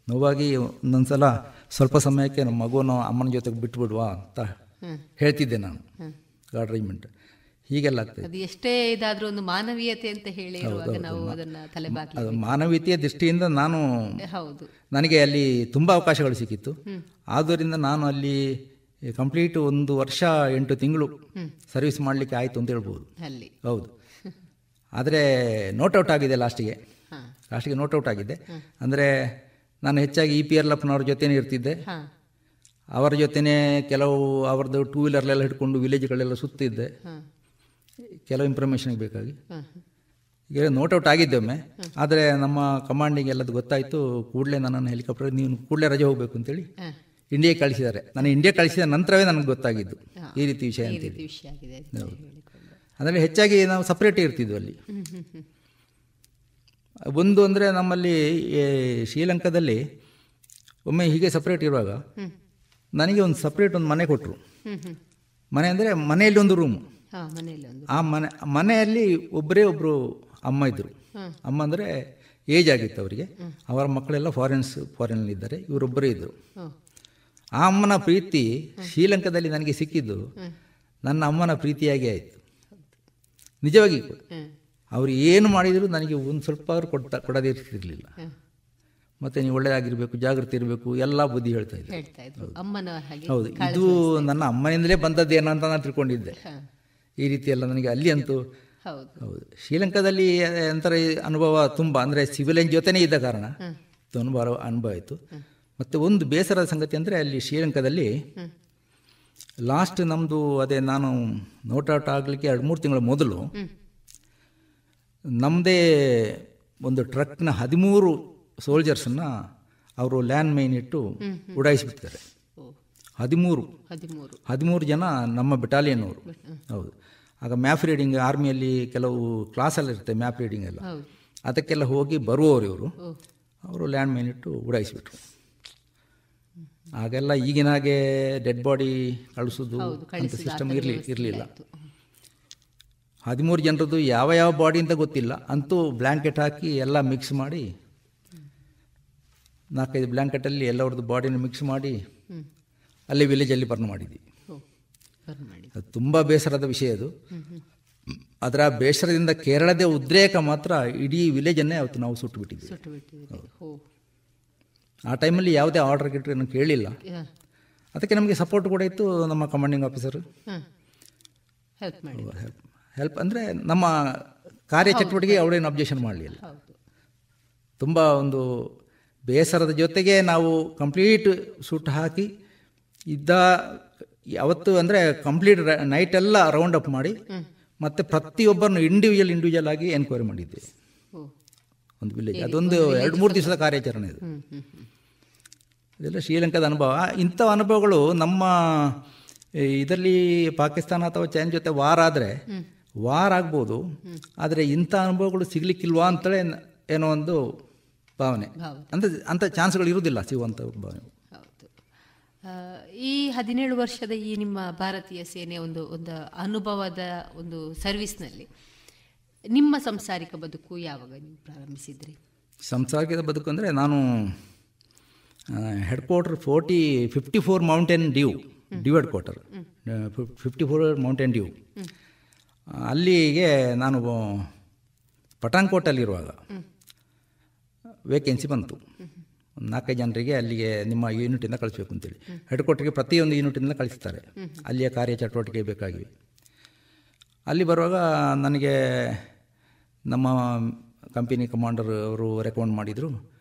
ನೋವಾಗಿ ಒಂದೊಂದು ಸಲ ಸ್ವಲ್ಪ ಸಮಯಕ್ಕೆ ನಮ್ಮ ಮಗುವನ್ನು ಅಮ್ಮನ ಜೊತೆಗೆ ಬಿಟ್ಟುಬಿಡುವ ಅಂತ ಹೇಳ್ತಿದ್ದೆ ನಾನು. ಗಾರ್ಡ್ ರೆಜಿಮೆಂಟ್ ಹೀಗೆಲ್ಲ ಆಗ್ತದೆ. ಅದು ಎಷ್ಟೇ ಇದಾದರೂ ಒಂದು ಮಾನವೀಯತೆ ಅಂತ ಹೇಳಿ ನಾವು ಅದನ್ನು ತಲೆಬಾಗಿ, ಅದು ಮಾನವೀಯತೆಯ ದೃಷ್ಟಿಯಿಂದ ನನಗೆ ಅಲ್ಲಿ ತುಂಬ ಅವಕಾಶಗಳು ಸಿಕ್ಕಿತ್ತು. ಆದ್ದರಿಂದ ನಾನು ಅಲ್ಲಿ ಕಂಪ್ಲೀಟ್ 1 ವರ್ಷ 8 ತಿಂಗಳು ಸರ್ವಿಸ್ ಮಾಡಲಿಕ್ಕೆ ಆಯಿತು ಅಂತ ಹೇಳ್ಬೋದು. ಹೌದು, ಆದರೆ ನೋಟ್ಔಟ್ ಆಗಿದೆ ಲಾಸ್ಟಿಗೆ ನೋಟ್ಔಟ್ ಆಗಿದೆ. ಅಂದರೆ ನಾನು ಹೆಚ್ಚಾಗಿ EPRLFನವ್ರ ಜೊತೆನೇ ಇರ್ತಿದ್ದೆ. ಅವರ ಜೊತೆನೇ ಕೆಲವು ಅವರದ್ದು 2 ವೀಲರ್ಲೆಲ್ಲ ಹಿಡ್ಕೊಂಡು ವಿಲೇಜ್ಗಳೆಲ್ಲ ಸುತ್ತಿದ್ದೆ, ಕೆಲವು ಇನ್ಫಾರ್ಮೇಷನ್ಗೆ ಬೇಕಾಗಿ. ಈಗ ನೋಟ್ಔಟ್ ಆಗಿದ್ದೆ ಒಮ್ಮೆ. ಆದರೆ ನಮ್ಮ ಕಮಾಂಡಿಂಗ್ ಎಲ್ಲದು ಗೊತ್ತಾಯಿತು. ಕೂಡಲೇ ನನ್ನನ್ನು ಹೆಲಿಕಾಪ್ಟರ್, ನೀವು ಕೂಡಲೇ ರಜೆ ಹೋಗಬೇಕು ಅಂತೇಳಿ ಇಂಡಿಯಾಗೆ ಕಳಿಸಿದ್ದಾರೆ. ನಾನು ಇಂಡಿಯಾ ಕಳಿಸಿದ ನಂತರವೇ ನನಗೆ ಗೊತ್ತಾಗಿದ್ದು ಈ ರೀತಿ ವಿಷಯ ಅಂತೇಳಿ. ಅಂದರೆ ಹೆಚ್ಚಾಗಿ ನಾವು ಸಪ್ರೇಟೇ ಇರ್ತಿದ್ವಿ ಅಲ್ಲಿ. ಒಂದು ಅಂದರೆ ನಮ್ಮಲ್ಲಿ ಶ್ರೀಲಂಕಾದಲ್ಲಿ ಒಮ್ಮೆ ಹೀಗೆ ಸಪ್ರೇಟ್ ಇರುವಾಗ ನನಗೆ ಒಂದು ಸಪ್ರೇಟ್ ಒಂದು ಮನೆ ಕೊಟ್ಟರು. ಮನೆ ಅಂದರೆ ಮನೆಯಲ್ಲಿ ಒಂದು ರೂಮು. ಆ ಮನೆಯಲ್ಲಿ ಒಬ್ಬರು ಅಮ್ಮ ಇದ್ದರು. ಅಮ್ಮ ಅಂದರೆ ಏಜ್ ಆಗಿತ್ತು ಅವರಿಗೆ. ಅವರ ಮಕ್ಕಳೆಲ್ಲ ಫಾರಿನಲ್ಲಿದ್ದಾರೆ, ಇವರೊಬ್ಬರೇ ಇದ್ದರು. ಆ ಅಮ್ಮನ ಪ್ರೀತಿ ಶ್ರೀಲಂಕಾದಲ್ಲಿ ನನಗೆ ಸಿಕ್ಕಿದ್ದು ನನ್ನ ಅಮ್ಮನ ಪ್ರೀತಿಯಾಗಿ ಆಯಿತು ನಿಜವಾಗಿ. ಅವರು ಏನು ಮಾಡಿದರೂ ನನಗೆ ಒಂದು ಸ್ವಲ್ಪ ಅವರು ಕೊಡದೇ ಇರ್ತಿರಲಿಲ್ಲ. ಮತ್ತು ನೀವು ಒಳ್ಳೆಯದಾಗಿರಬೇಕು, ಜಾಗೃತಿ ಇರಬೇಕು, ಎಲ್ಲ ಬುದ್ಧಿ ಹೇಳ್ತಾ ಇದ್ರು. ಹೌದು, ಇದು ನನ್ನ ಅಮ್ಮನಿಂದಲೇ ಬಂದದ್ದೇನೋ ಅಂತ ನಾನು ತಿಳ್ಕೊಂಡಿದ್ದೆ. ಈ ರೀತಿ ಎಲ್ಲ ನನಗೆ ಅಲ್ಲಿ ಅಂತೂ ಹೌದು ಶ್ರೀಲಂಕಾದಲ್ಲಿ ಒಂಥರ ಅನುಭವ ತುಂಬ. ಅಂದರೆ ಸಿವಿಲಿಯನ್ ಜೊತೆನೇ ಇದ್ದ ಕಾರಣ ಅನುಭವ ಆಯಿತು. ಮತ್ತು ಒಂದು ಬೇಸರದ ಸಂಗತಿ ಅಂದರೆ ಅಲ್ಲಿ ಶ್ರೀಲಂಕಾದಲ್ಲಿ ಲಾಸ್ಟ್ ನಮ್ಮದು ಅದೇ ನಾನು ನೋಟ್ಔಟ್ ಆಗಲಿಕ್ಕೆ 2-3 ತಿಂಗಳ ಮೊದಲು ನಮ್ಮದೇ ಒಂದು ಟ್ರಕ್ನ 13 ಸೋಲ್ಜರ್ಸನ್ನು ಅವರು ಲ್ಯಾಂಡ್ ಮೈನ್ ಇಟ್ಟು ಉಡಾಯಿಸಿಬಿಡ್ತಾರೆ. 13 ಜನ ನಮ್ಮ ಬೆಟಾಲಿಯನ್ನವರು. ಹೌದು, ಆಗ ಮ್ಯಾಪ್ ರೀಡಿಂಗ್ ಆರ್ಮಿಯಲ್ಲಿ ಕೆಲವು ಕ್ಲಾಸಲ್ಲಿ ಇರುತ್ತೆ, ಮ್ಯಾಪ್ ರೀಡಿಂಗ್ ಎಲ್ಲ, ಅದಕ್ಕೆಲ್ಲ ಹೋಗಿ ಬರುವವರು ಅವರು ಲ್ಯಾಂಡ್ ಮೈನ್ ಇಟ್ಟು ಉಡಾಯಿಸಿಬಿಟ್ರು. ಆಗೆಲ್ಲ ಈಗಿನಾಗೆ ಡೆಡ್ ಬಾಡಿ ಕಳಿಸೋದು ಅಂತ ಸಿಸ್ಟಮ್ ಇರಲಿಲ್ಲ. 13 ಜನರದ್ದು ಯಾವ ಬಾಡಿ ಅಂತ ಗೊತ್ತಿಲ್ಲ. ಅಂತೂ ಬ್ಲ್ಯಾಂಕೆಟ್ ಹಾಕಿ ಎಲ್ಲ ಮಿಕ್ಸ್ ಮಾಡಿ 4-5 ಬ್ಲ್ಯಾಂಕೆಟಲ್ಲಿ ಎಲ್ಲರದ್ದು ಬಾಡಿನ ಮಿಕ್ಸ್ ಮಾಡಿ ಅಲ್ಲಿ ವಿಲೇಜಲ್ಲಿ ಬರ್ನ್ ಮಾಡಿದ್ವಿ. ಅದು ತುಂಬ ಬೇಸರದ ವಿಷಯ ಅದು. ಅದರ ಬೇಸರದಿಂದ ಕೇರಳದ ಉದ್ರೇಕ ಮಾತ್ರ ಇಡೀ ವಿಲೇಜನ್ನೇ ಅವತ್ತು ನಾವು ಸುಟ್ಟು ಬಿಟ್ಟಿದ್ವಿ. ಆ ಟೈಮಲ್ಲಿ ಯಾವುದೇ ಆರ್ಡರ್ ಗಿಟ್ರನ್ನು ಕೇಳಿಲ್ಲ. ಅದಕ್ಕೆ ನಮಗೆ ಸಪೋರ್ಟ್ ಕೂಡ ಇತ್ತು. ನಮ್ಮ ಕಮಾಂಡಿಂಗ್ ಆಫೀಸರ್ ಹೆಲ್ಪ್ ಅಂದರೆ ನಮ್ಮ ಕಾರ್ಯಚಟುವಟಿಕೆ ಅವಳೇನು ಅಬ್ಜೆಕ್ಷನ್ ಮಾಡಲಿಲ್ಲ. ತುಂಬ ಒಂದು ಬೇಸರದ ಜೊತೆಗೆ ನಾವು ಕಂಪ್ಲೀಟ್ ಸುಟ್ಟು ಹಾಕಿ ಇದ್ದ ಅವತ್ತು ಅಂದರೆ ಕಂಪ್ಲೀಟ್ ನೈಟೆಲ್ಲ ರೌಂಡ್ ಅಪ್ ಮಾಡಿ ಮತ್ತು ಪ್ರತಿಯೊಬ್ಬರನ್ನು ಇಂಡಿವಿಜುವಲ್ ಆಗಿ ಎನ್ಕ್ವೈರಿ ಮಾಡಿದ್ದೆ ಒಂದು ವಿಲೇಜ್. ಅದೊಂದು 2-3 ದಿವಸದ ಕಾರ್ಯಾಚರಣೆ ಇದು. ಇದೆಲ್ಲ ಶ್ರೀಲಂಕಾದ ಅನುಭವ. ಇಂಥ ಅನುಭವಗಳು ನಮ್ಮ ಇದರಲ್ಲಿ ಪಾಕಿಸ್ತಾನ ಅಥವಾ ಚೈನಾ ಜೊತೆ ವಾರ್ ಆದರೆ ವಾರ್ ಆಗ್ಬೋದು, ಆದರೆ ಇಂಥ ಅನುಭವಗಳು ಸಿಗಲಿಕ್ಕಿಲ್ವಾ ಅಂತಲೇ ಏನೋ ಒಂದು ಭಾವನೆ. ಅಂಥ ಚಾನ್ಸ್ಗಳು ಇರುವುದಿಲ್ಲ ಸಿಗುವಂಥ ಭಾವನೆ. ಈ 17 ವರ್ಷದ ಈ ನಿಮ್ಮ ಭಾರತೀಯ ಸೇನೆ ಒಂದು ಅನುಭವದ ಒಂದು ಸರ್ವಿಸ್ನಲ್ಲಿ ನಿಮ್ಮ ಸಂಸಾರಿಕ ಬದುಕು ಯಾವಾಗ ನೀವು ಪ್ರಾರಂಭಿಸಿದ್ರಿ? ಸಂಸಾರಿಕ ಬದುಕು ಅಂದರೆ ನಾನು head quarter 54 mountain dew head quarter 54 mountain dew ಅಲ್ಲಿಗೆ ನಾನು ಪಠಾನ್ಕೋಟಲ್ಲಿರುವಾಗ ವೇಕೆನ್ಸಿ ಬಂತು. 4 ಜನರಿಗೆ ಅಲ್ಲಿಗೆ ನಿಮ್ಮ ಯೂನಿಟಿಂದ ಕಳಿಸ್ಬೇಕು ಅಂತೇಳಿ. ಹೆಡ್ ಕ್ವಾರ್ಟರ್ಗೆ ಪ್ರತಿಯೊಂದು ಯೂನಿಟಿಂದ ಕಳಿಸ್ತಾರೆ, ಅಲ್ಲಿಯ ಕಾರ್ಯಚಟುವಟಿಕೆ ಬೇಕಾಗಿವೆ. ಅಲ್ಲಿ ಬರುವಾಗ ನನಗೆ ನಮ್ಮ ಕಂಪನಿ ಕಮಾಂಡರ್ ಅವರು ರೆಕಮೆಂಡ್ ಮಾಡಿದರು.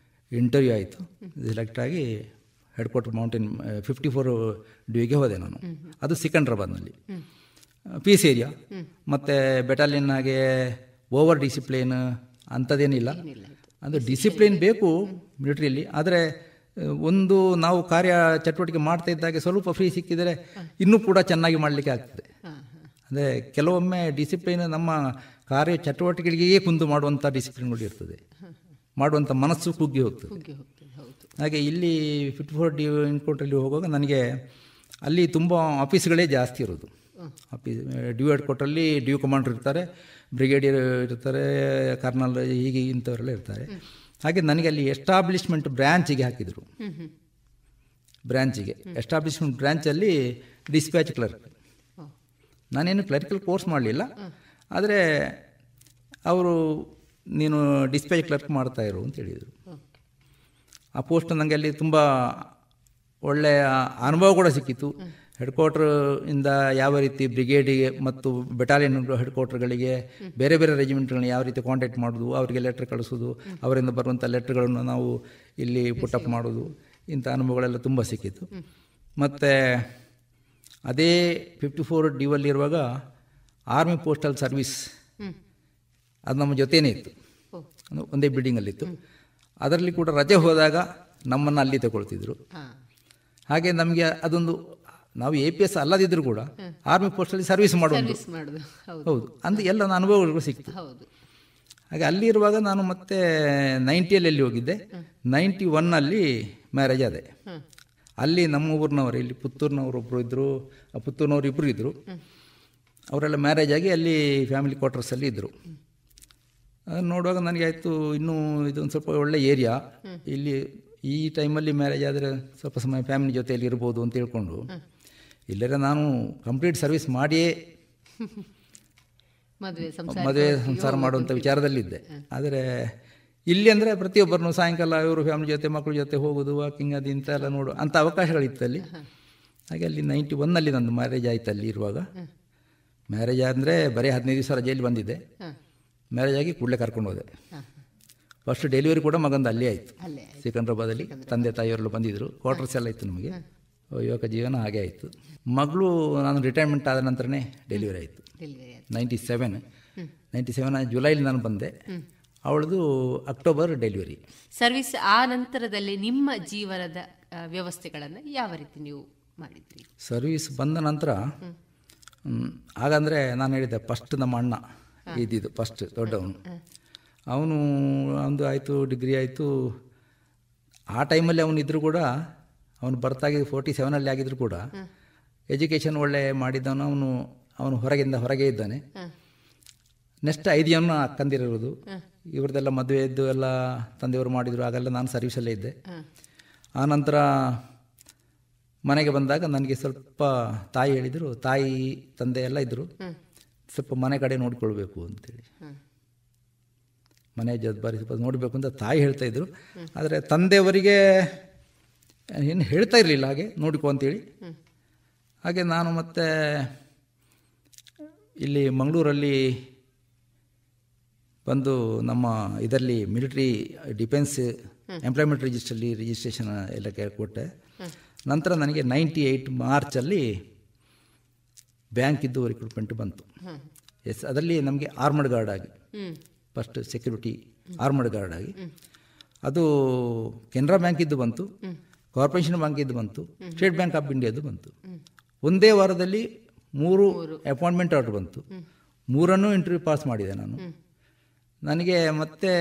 ಇಂಟರ್ವ್ಯೂ ಆಯಿತು, ಸೆಲೆಕ್ಟ್ ಆಗಿ ಹೆಡ್ ಕ್ವಾರ್ಟರ್ ಮೌಂಟೇನ್ 54 ಡ್ಯೂಗೆ ಹೋದೆ ನಾನು. ಅದು ಸಿಕಂದ್ರಾಬಾದ್ನಲ್ಲಿ ಪೀಸ್ ಏರಿಯಾ. ಮತ್ತು ಬೆಟಾಲಿಯನ್ ಹಾಗೆ ಓವರ್ ಡಿಸಿಪ್ಲಿನ್ ಅಂಥದ್ದೇನಿಲ್ಲ. ಅದು ಡಿಸಿಪ್ಲಿನ್ ಬೇಕು ಮಿಲಿಟ್ರಿಯಲ್ಲಿ, ಆದರೆ ಒಂದು ನಾವು ಕಾರ್ಯ ಚಟುವಟಿಕೆ ಮಾಡ್ತಾ ಇದ್ದಾಗೆ ಸ್ವಲ್ಪ ಫ್ರೀ ಸಿಕ್ಕಿದರೆ ಇನ್ನೂ ಕೂಡ ಚೆನ್ನಾಗಿ ಮಾಡಲಿಕ್ಕೆ ಆಗ್ತದೆ. ಅಂದರೆ ಕೆಲವೊಮ್ಮೆ ಡಿಸಿಪ್ಲಿನ್ ನಮ್ಮ ಕಾರ್ಯ ಚಟುವಟಿಕೆಗಳಿಗೆ ಕುಂದು ಮಾಡುವಂಥ ಡಿಸಿಪ್ಲಿನ್ಗಳು ಇರ್ತದೆ, ಮಾಡುವಂಥ ಮನಸ್ಸು ಕುಗ್ಗಿ ಹೋಗ್ತದೆ. ಹಾಗೆ ಇಲ್ಲಿ 54 ಡ್ಯೂ ಎನ್ಕೌಂಟ್ರಲ್ಲಿ ಹೋಗುವಾಗ ನನಗೆ ಅಲ್ಲಿ ತುಂಬ ಆಫೀಸ್ಗಳೇ ಜಾಸ್ತಿ ಇರೋದು. ಡ್ಯೂ ಹೆಡ್ ಕ್ವಾರ್ಟರಲ್ಲಿ ಡ್ಯೂ ಕಮಾಂಡರ್ ಇರ್ತಾರೆ, ಬ್ರಿಗೇಡಿಯರ್ ಇರ್ತಾರೆ, ಕರ್ನಲ್, ಹೀಗೆ ಇಂಥವರೆಲ್ಲ ಇರ್ತಾರೆ. ಹಾಗೆ ನನಗೆ ಅಲ್ಲಿ ಎಸ್ಟಾಬ್ಲಿಷ್ಮೆಂಟ್ ಬ್ರ್ಯಾಂಚಿಗೆ ಹಾಕಿದರು. ಎಸ್ಟಾಬ್ಲಿಷ್ಮೆಂಟ್ ಬ್ರ್ಯಾಂಚಲ್ಲಿ ಡಿಸ್ಪ್ಯಾಚ್ ಕ್ಲರ್ಕ್. ನಾನೇನು ಕ್ಲರಿಕಲ್ ಕೋರ್ಸ್ ಮಾಡಲಿಲ್ಲ, ಆದರೆ ಅವರು ನೀನು ಡಿಸ್ಪ್ಯಾಚ್ ಕ್ಲರ್ಕ್ ಮಾಡ್ತಾ ಇರು ಅಂತ ಹೇಳಿದರು. ಆ ಪೋಸ್ಟ್ ನನಗೆ ಅಲ್ಲಿ ತುಂಬ ಒಳ್ಳೆಯ ಅನುಭವ ಕೂಡ ಸಿಕ್ಕಿತ್ತು. ಹೆಡ್ ಕ್ವಾರ್ಟರಿಂದ ಯಾವ ರೀತಿ ಬ್ರಿಗೇಡಿಗೆ ಮತ್ತು ಬೆಟಾಲಿಯನ್ ಹೆಡ್ ಕ್ವಾರ್ಟರ್ಗಳಿಗೆ ಬೇರೆ ಬೇರೆ ರೆಜಿಮೆಂಟ್ಗಳನ್ನ ಯಾವ ರೀತಿ ಕಾಂಟ್ಯಾಕ್ಟ್ ಮಾಡೋದು, ಅವರಿಗೆ ಲೆಟ್ರ್ ಕಳಿಸೋದು, ಅವರಿಂದ ಬರುವಂಥ ಲೆಟ್ರ್ಗಳನ್ನು ನಾವು ಇಲ್ಲಿ ಪುಟಪ್ ಮಾಡೋದು, ಇಂಥ ಅನುಭವಗಳೆಲ್ಲ ತುಂಬ ಸಿಕ್ಕಿತ್ತು. ಮತ್ತು ಅದೇ 54 ಡ್ಯೂವಲ್ಲಿರುವಾಗ ಆರ್ಮಿ ಪೋಸ್ಟಲ್ ಸರ್ವಿಸ್ ಅದು ನಮ್ಮ ಜೊತೆಯೇ ಇತ್ತು, ಒಂದೇ ಬಿಲ್ಡಿಂಗಲ್ಲಿತ್ತು. ಅದರಲ್ಲಿ ಕೂಡ ರಜೆ ಹೋದಾಗ ನಮ್ಮನ್ನು ಅಲ್ಲಿ ತಗೊಳ್ತಿದ್ರು. ಹಾಗೆ ನಮಗೆ ಅದೊಂದು, ನಾವು APS ಅಲ್ಲದಿದ್ದರೂ ಕೂಡ ಆರ್ಮಿ ಪೋಸ್ಟಲ್ಲಿ ಸರ್ವಿಸ್ ಮಾಡೋದು. ಹೌದು, ಅಂದರೆ ಎಲ್ಲ ಅನುಭವಗಳು ಸಿಕ್ತು. ಹಾಗೆ ಅಲ್ಲಿರುವಾಗ ನಾನು ಮತ್ತೆ 90ಯಲ್ಲಿ ಹೋಗಿದ್ದೆ. 91ನಲ್ಲಿ ಮ್ಯಾರೇಜ್ ಆದೆ. ಅಲ್ಲಿ ನಮ್ಮ ಊರಿನವರು, ಇಲ್ಲಿ ಪುತ್ತೂರಿನವರು ಒಬ್ಬರು ಇದ್ದರು, ಪುತ್ತೂರಿನವರು ಇಬ್ಬರು ಇದ್ದರು. ಅವರೆಲ್ಲ ಮ್ಯಾರೇಜ್ ಆಗಿ ಅಲ್ಲಿ ಫ್ಯಾಮಿಲಿ ಕ್ವಾರ್ಟರ್ಸಲ್ಲಿ ಇದ್ದರು. ಅದನ್ನು ನೋಡುವಾಗ ನನಗೆ ಆಯಿತು, ಇನ್ನೂ ಇದೊಂದು ಸ್ವಲ್ಪ ಒಳ್ಳೆ ಏರಿಯಾ, ಇಲ್ಲಿ ಈ ಟೈಮಲ್ಲಿ ಮ್ಯಾರೇಜ್ ಆದರೆ ಸ್ವಲ್ಪ ಸಮಯ ಫ್ಯಾಮಿಲಿ ಜೊತೆಯಲ್ಲಿ ಇರ್ಬೋದು ಅಂತ ಹೇಳ್ಕೊಂಡು ಇಲ್ಲರ ನಾನು ಕಂಪ್ಲೀಟ್ ಸರ್ವಿಸ್ ಮಾಡಿಯೇ ಮದುವೆ ಸಂಸಾರ ಮಾಡುವಂಥ ವಿಚಾರದಲ್ಲಿದ್ದೆ. ಆದರೆ ಇಲ್ಲಿ ಅಂದರೆ ಪ್ರತಿಯೊಬ್ಬರನ್ನು ಸಾಯಂಕಾಲ ಇವರು ಫ್ಯಾಮಿಲಿ ಜೊತೆ ಮಕ್ಕಳ ಜೊತೆ ಹೋಗೋದು, ವಾಕಿಂಗ್, ಅದು ಇಂಥ ಎಲ್ಲ ನೋಡು ಅಂಥ ಅವಕಾಶಗಳಿತ್ತು ಅಲ್ಲಿ. ಹಾಗೆ ಅಲ್ಲಿ 91ನಲ್ಲಿ ನಂದು ಮ್ಯಾರೇಜ್ ಆಯಿತು. ಅಲ್ಲಿ ಇರುವಾಗ ಮ್ಯಾರೇಜ್ ಅಂದರೆ ಬರೀ 15 ದಿವಸ ರಜೆಯಲ್ಲಿ ಬಂದಿದ್ದೆ. ಮ್ಯಾರೇಜ್ ಆಗಿ ಕೂಡಲೇ ಕರ್ಕೊಂಡು ಹೋದೆ. ಫಸ್ಟ್ ಡೆಲಿವರಿ ಕೂಡ ಮಗಂದು ಅಲ್ಲೇ ಆಯಿತು, ಸಿಕಂದ್ರಾಬಾದಲ್ಲಿ. ತಂದೆ ತಾಯಿಯವರೆಲ್ಲ ಬಂದಿದ್ದರು, ಕ್ವಾರ್ಟರ್ಸ್ ಎಲ್ಲ ಇತ್ತು ನಮಗೆ. ಯುವಕ ಜೀವನ ಹಾಗೆ ಆಯಿತು. ಮಗಳು ನಾನು ರಿಟೈರ್ಮೆಂಟ್ ಆದ ನಂತರನೇ ಡೆಲಿವರಿ ಆಯಿತು. 97 ಜುಲೈಲಿ ನಾನು ಬಂದೆ, ಅವಳದು ಅಕ್ಟೋಬರ್ ಡೆಲಿವರಿ. ಸರ್ವಿಸ್ ಆ ನಂತರದಲ್ಲಿ ನಿಮ್ಮ ಜೀವನದ ವ್ಯವಸ್ಥೆಗಳನ್ನು ಯಾವ ರೀತಿ ನೀವು ಮಾಡಿದ್ರಿ? ಸರ್ವಿಸ್ ಬಂದ ನಂತರ ಹಾಗಂದರೆ ನಾನು ಹೇಳಿದ್ದೆ, ಫಸ್ಟ್ ನಮ್ಮ ಅಣ್ಣ ಇದ್ದಿದ್ದು ಫಸ್ಟ್ ದೊಡ್ಡವನು, ಅವನು ಒಂದು ಆಯಿತು, ಡಿಗ್ರಿ ಆಯಿತು. ಆ ಟೈಮಲ್ಲಿ ಅವನಿದ್ದರೂ ಕೂಡ, ಅವನು ಬರ್ತಾಗಿ 47ಲ್ಲಿ ಆಗಿದ್ರು ಕೂಡ ಎಜುಕೇಷನ್ ಒಳ್ಳೆ ಮಾಡಿದ್ದವನು. ಅವನು ಹೊರಗೆ ಇದ್ದಾನೆ. ನೆಕ್ಸ್ಟ್ 5 ಜನ ಅಕ್ಕಂದಿರೋದು, ಇವ್ರದ್ದೆಲ್ಲ ಮದುವೆ ಇದ್ದು ಎಲ್ಲ ತಂದೆಯವರು ಮಾಡಿದರು. ಆಗೆಲ್ಲ ನಾನು ಸರ್ವಿಸಲ್ಲೇ ಇದ್ದೆ. ಆನಂತರ ಮನೆಗೆ ಬಂದಾಗ ನನಗೆ ಸ್ವಲ್ಪ ತಾಯಿ ಹೇಳಿದರು, ತಾಯಿ ತಂದೆ ಎಲ್ಲ ಇದ್ದರು. ಸ್ವಲ್ಪ ಮನೆ ಕಡೆ ನೋಡಿಕೊಳ್ಬೇಕು ಅಂತೇಳಿ, ಮನೆ ಜವಾಬ್ದಾರಿ ಸ್ವಲ್ಪ ನೋಡಬೇಕು ಅಂತ ತಾಯಿ ಹೇಳ್ತಾಯಿದ್ರು. ಆದರೆ ತಂದೆಯವರಿಗೆ ಏನು ಹೇಳ್ತಾ ಇರಲಿಲ್ಲ ಹಾಗೆ ನೋಡಿಕೊ ಅಂತೇಳಿ. ಹಾಗೆ ನಾನು ಮತ್ತೆ ಇಲ್ಲಿ ಮಂಗಳೂರಲ್ಲಿ ಬಂದು ನಮ್ಮ ಇದರಲ್ಲಿ ಮಿಲಿಟ್ರಿ ಡಿಫೆನ್ಸ್ ಎಂಪ್ಲಾಯ್ಮೆಂಟ್ ರಿಜಿಸ್ಟ್ರೇಷನ್ ಎಲ್ಲ ಕೊಟ್ಟೆ. ನಂತರ ನನಗೆ 98 ಮಾರ್ಚಲ್ಲಿ ಬ್ಯಾಂಕಿದ್ದು ರಿಕ್ರೂಟ್ಮೆಂಟ್ ಬಂತು. ಎಸ್, ಅದರಲ್ಲಿ ನಮಗೆ ಆರ್ಮಡ್ ಗಾರ್ಡ್ ಆಗಿ, ಫಸ್ಟ್ ಸೆಕ್ಯೂರಿಟಿ ಆರ್ಮಡ್ ಗಾರ್ಡ್ ಆಗಿ, ಅದು ಕೆನರಾ ಬ್ಯಾಂಕಿದ್ದು ಬಂತು, ಕಾರ್ಪೊರೇಷನ್ ಬ್ಯಾಂಕಿದ್ದು ಬಂತು, ಸ್ಟೇಟ್ ಬ್ಯಾಂಕ್ ಆಫ್ ಇಂಡಿಯಾದ್ದು ಬಂತು. ಒಂದೇ ವಾರದಲ್ಲಿ 3 ಅಪಾಯಿಂಟ್ಮೆಂಟ್ ಆರ್ಡರ್ ಬಂತು. 3 ಇಂಟರ್ವ್ಯೂ ಪಾಸ್ ಮಾಡಿದೆ ನಾನು. ನನಗೆ ಮತ್ತೆ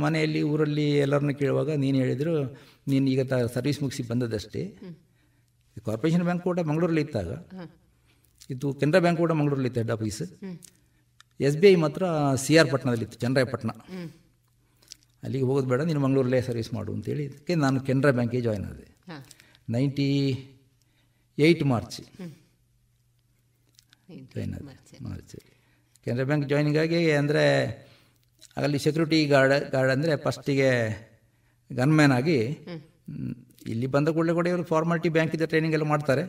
ಮನೆಯಲ್ಲಿ ಊರಲ್ಲಿ ಎಲ್ಲರನ್ನೂ ಕೇಳುವಾಗ ನೀನು ಹೇಳಿದರು, ನೀನು ಈಗ ಸರ್ವಿಸ್ ಮುಗಿಸಿ ಬಂದದಷ್ಟೇ. ಕಾರ್ಪೊರೇಷನ್ ಬ್ಯಾಂಕ್ ಕೂಡ ಮಂಗಳೂರಲ್ಲಿ ಇದ್ದಾಗ, ಇದು ಕೆನರಾ ಬ್ಯಾಂಕ್ ಕೂಡ ಮಂಗಳೂರಲ್ಲಿ ಇತ್ತು ಹೆಡ್ ಆಫೀಸ್. SBI ಮಾತ್ರ CR ಪಟ್ಟಣದಲ್ಲಿತ್ತು, ಚನ್ನರಾಯಪಟ್ಟಣ. ಅಲ್ಲಿಗೆ ಹೋಗೋದು ಬೇಡ, ನೀನು ಮಂಗಳೂರಲ್ಲೇ ಸರ್ವಿಸ್ ಮಾಡು ಅಂತೇಳಿ ಇದಕ್ಕೆ ನಾನು ಕೆನರಾ ಬ್ಯಾಂಕಿಗೆ ಜಾಯ್ನ್ ಆದೆ 98 ಮಾರ್ಚ್ ಜಾಯ್ನ್ ಆದೆ. ಮಾರ್ಚ್ ಕೆನರಾ ಬ್ಯಾಂಕ್ ಜಾಯ್ನಿಂಗ್ ಆಗಿ ಅಂದರೆ ಅಲ್ಲಿ ಸೆಕ್ಯೂರಿಟಿ ಗಾರ್ಡ್ ಅಂದರೆ ಫಸ್ಟಿಗೆ ಗನ್ಮ್ಯಾನ್ ಆಗಿ, ಇಲ್ಲಿ ಬಂದ ಕೂಡಲೇ ಕೂಡ ಇವರು ಫಾರ್ಮಾಲಿಟಿ ಬ್ಯಾಂಕಿಂದ ಟ್ರೈನಿಂಗ್ ಎಲ್ಲ ಮಾಡ್ತಾರೆ.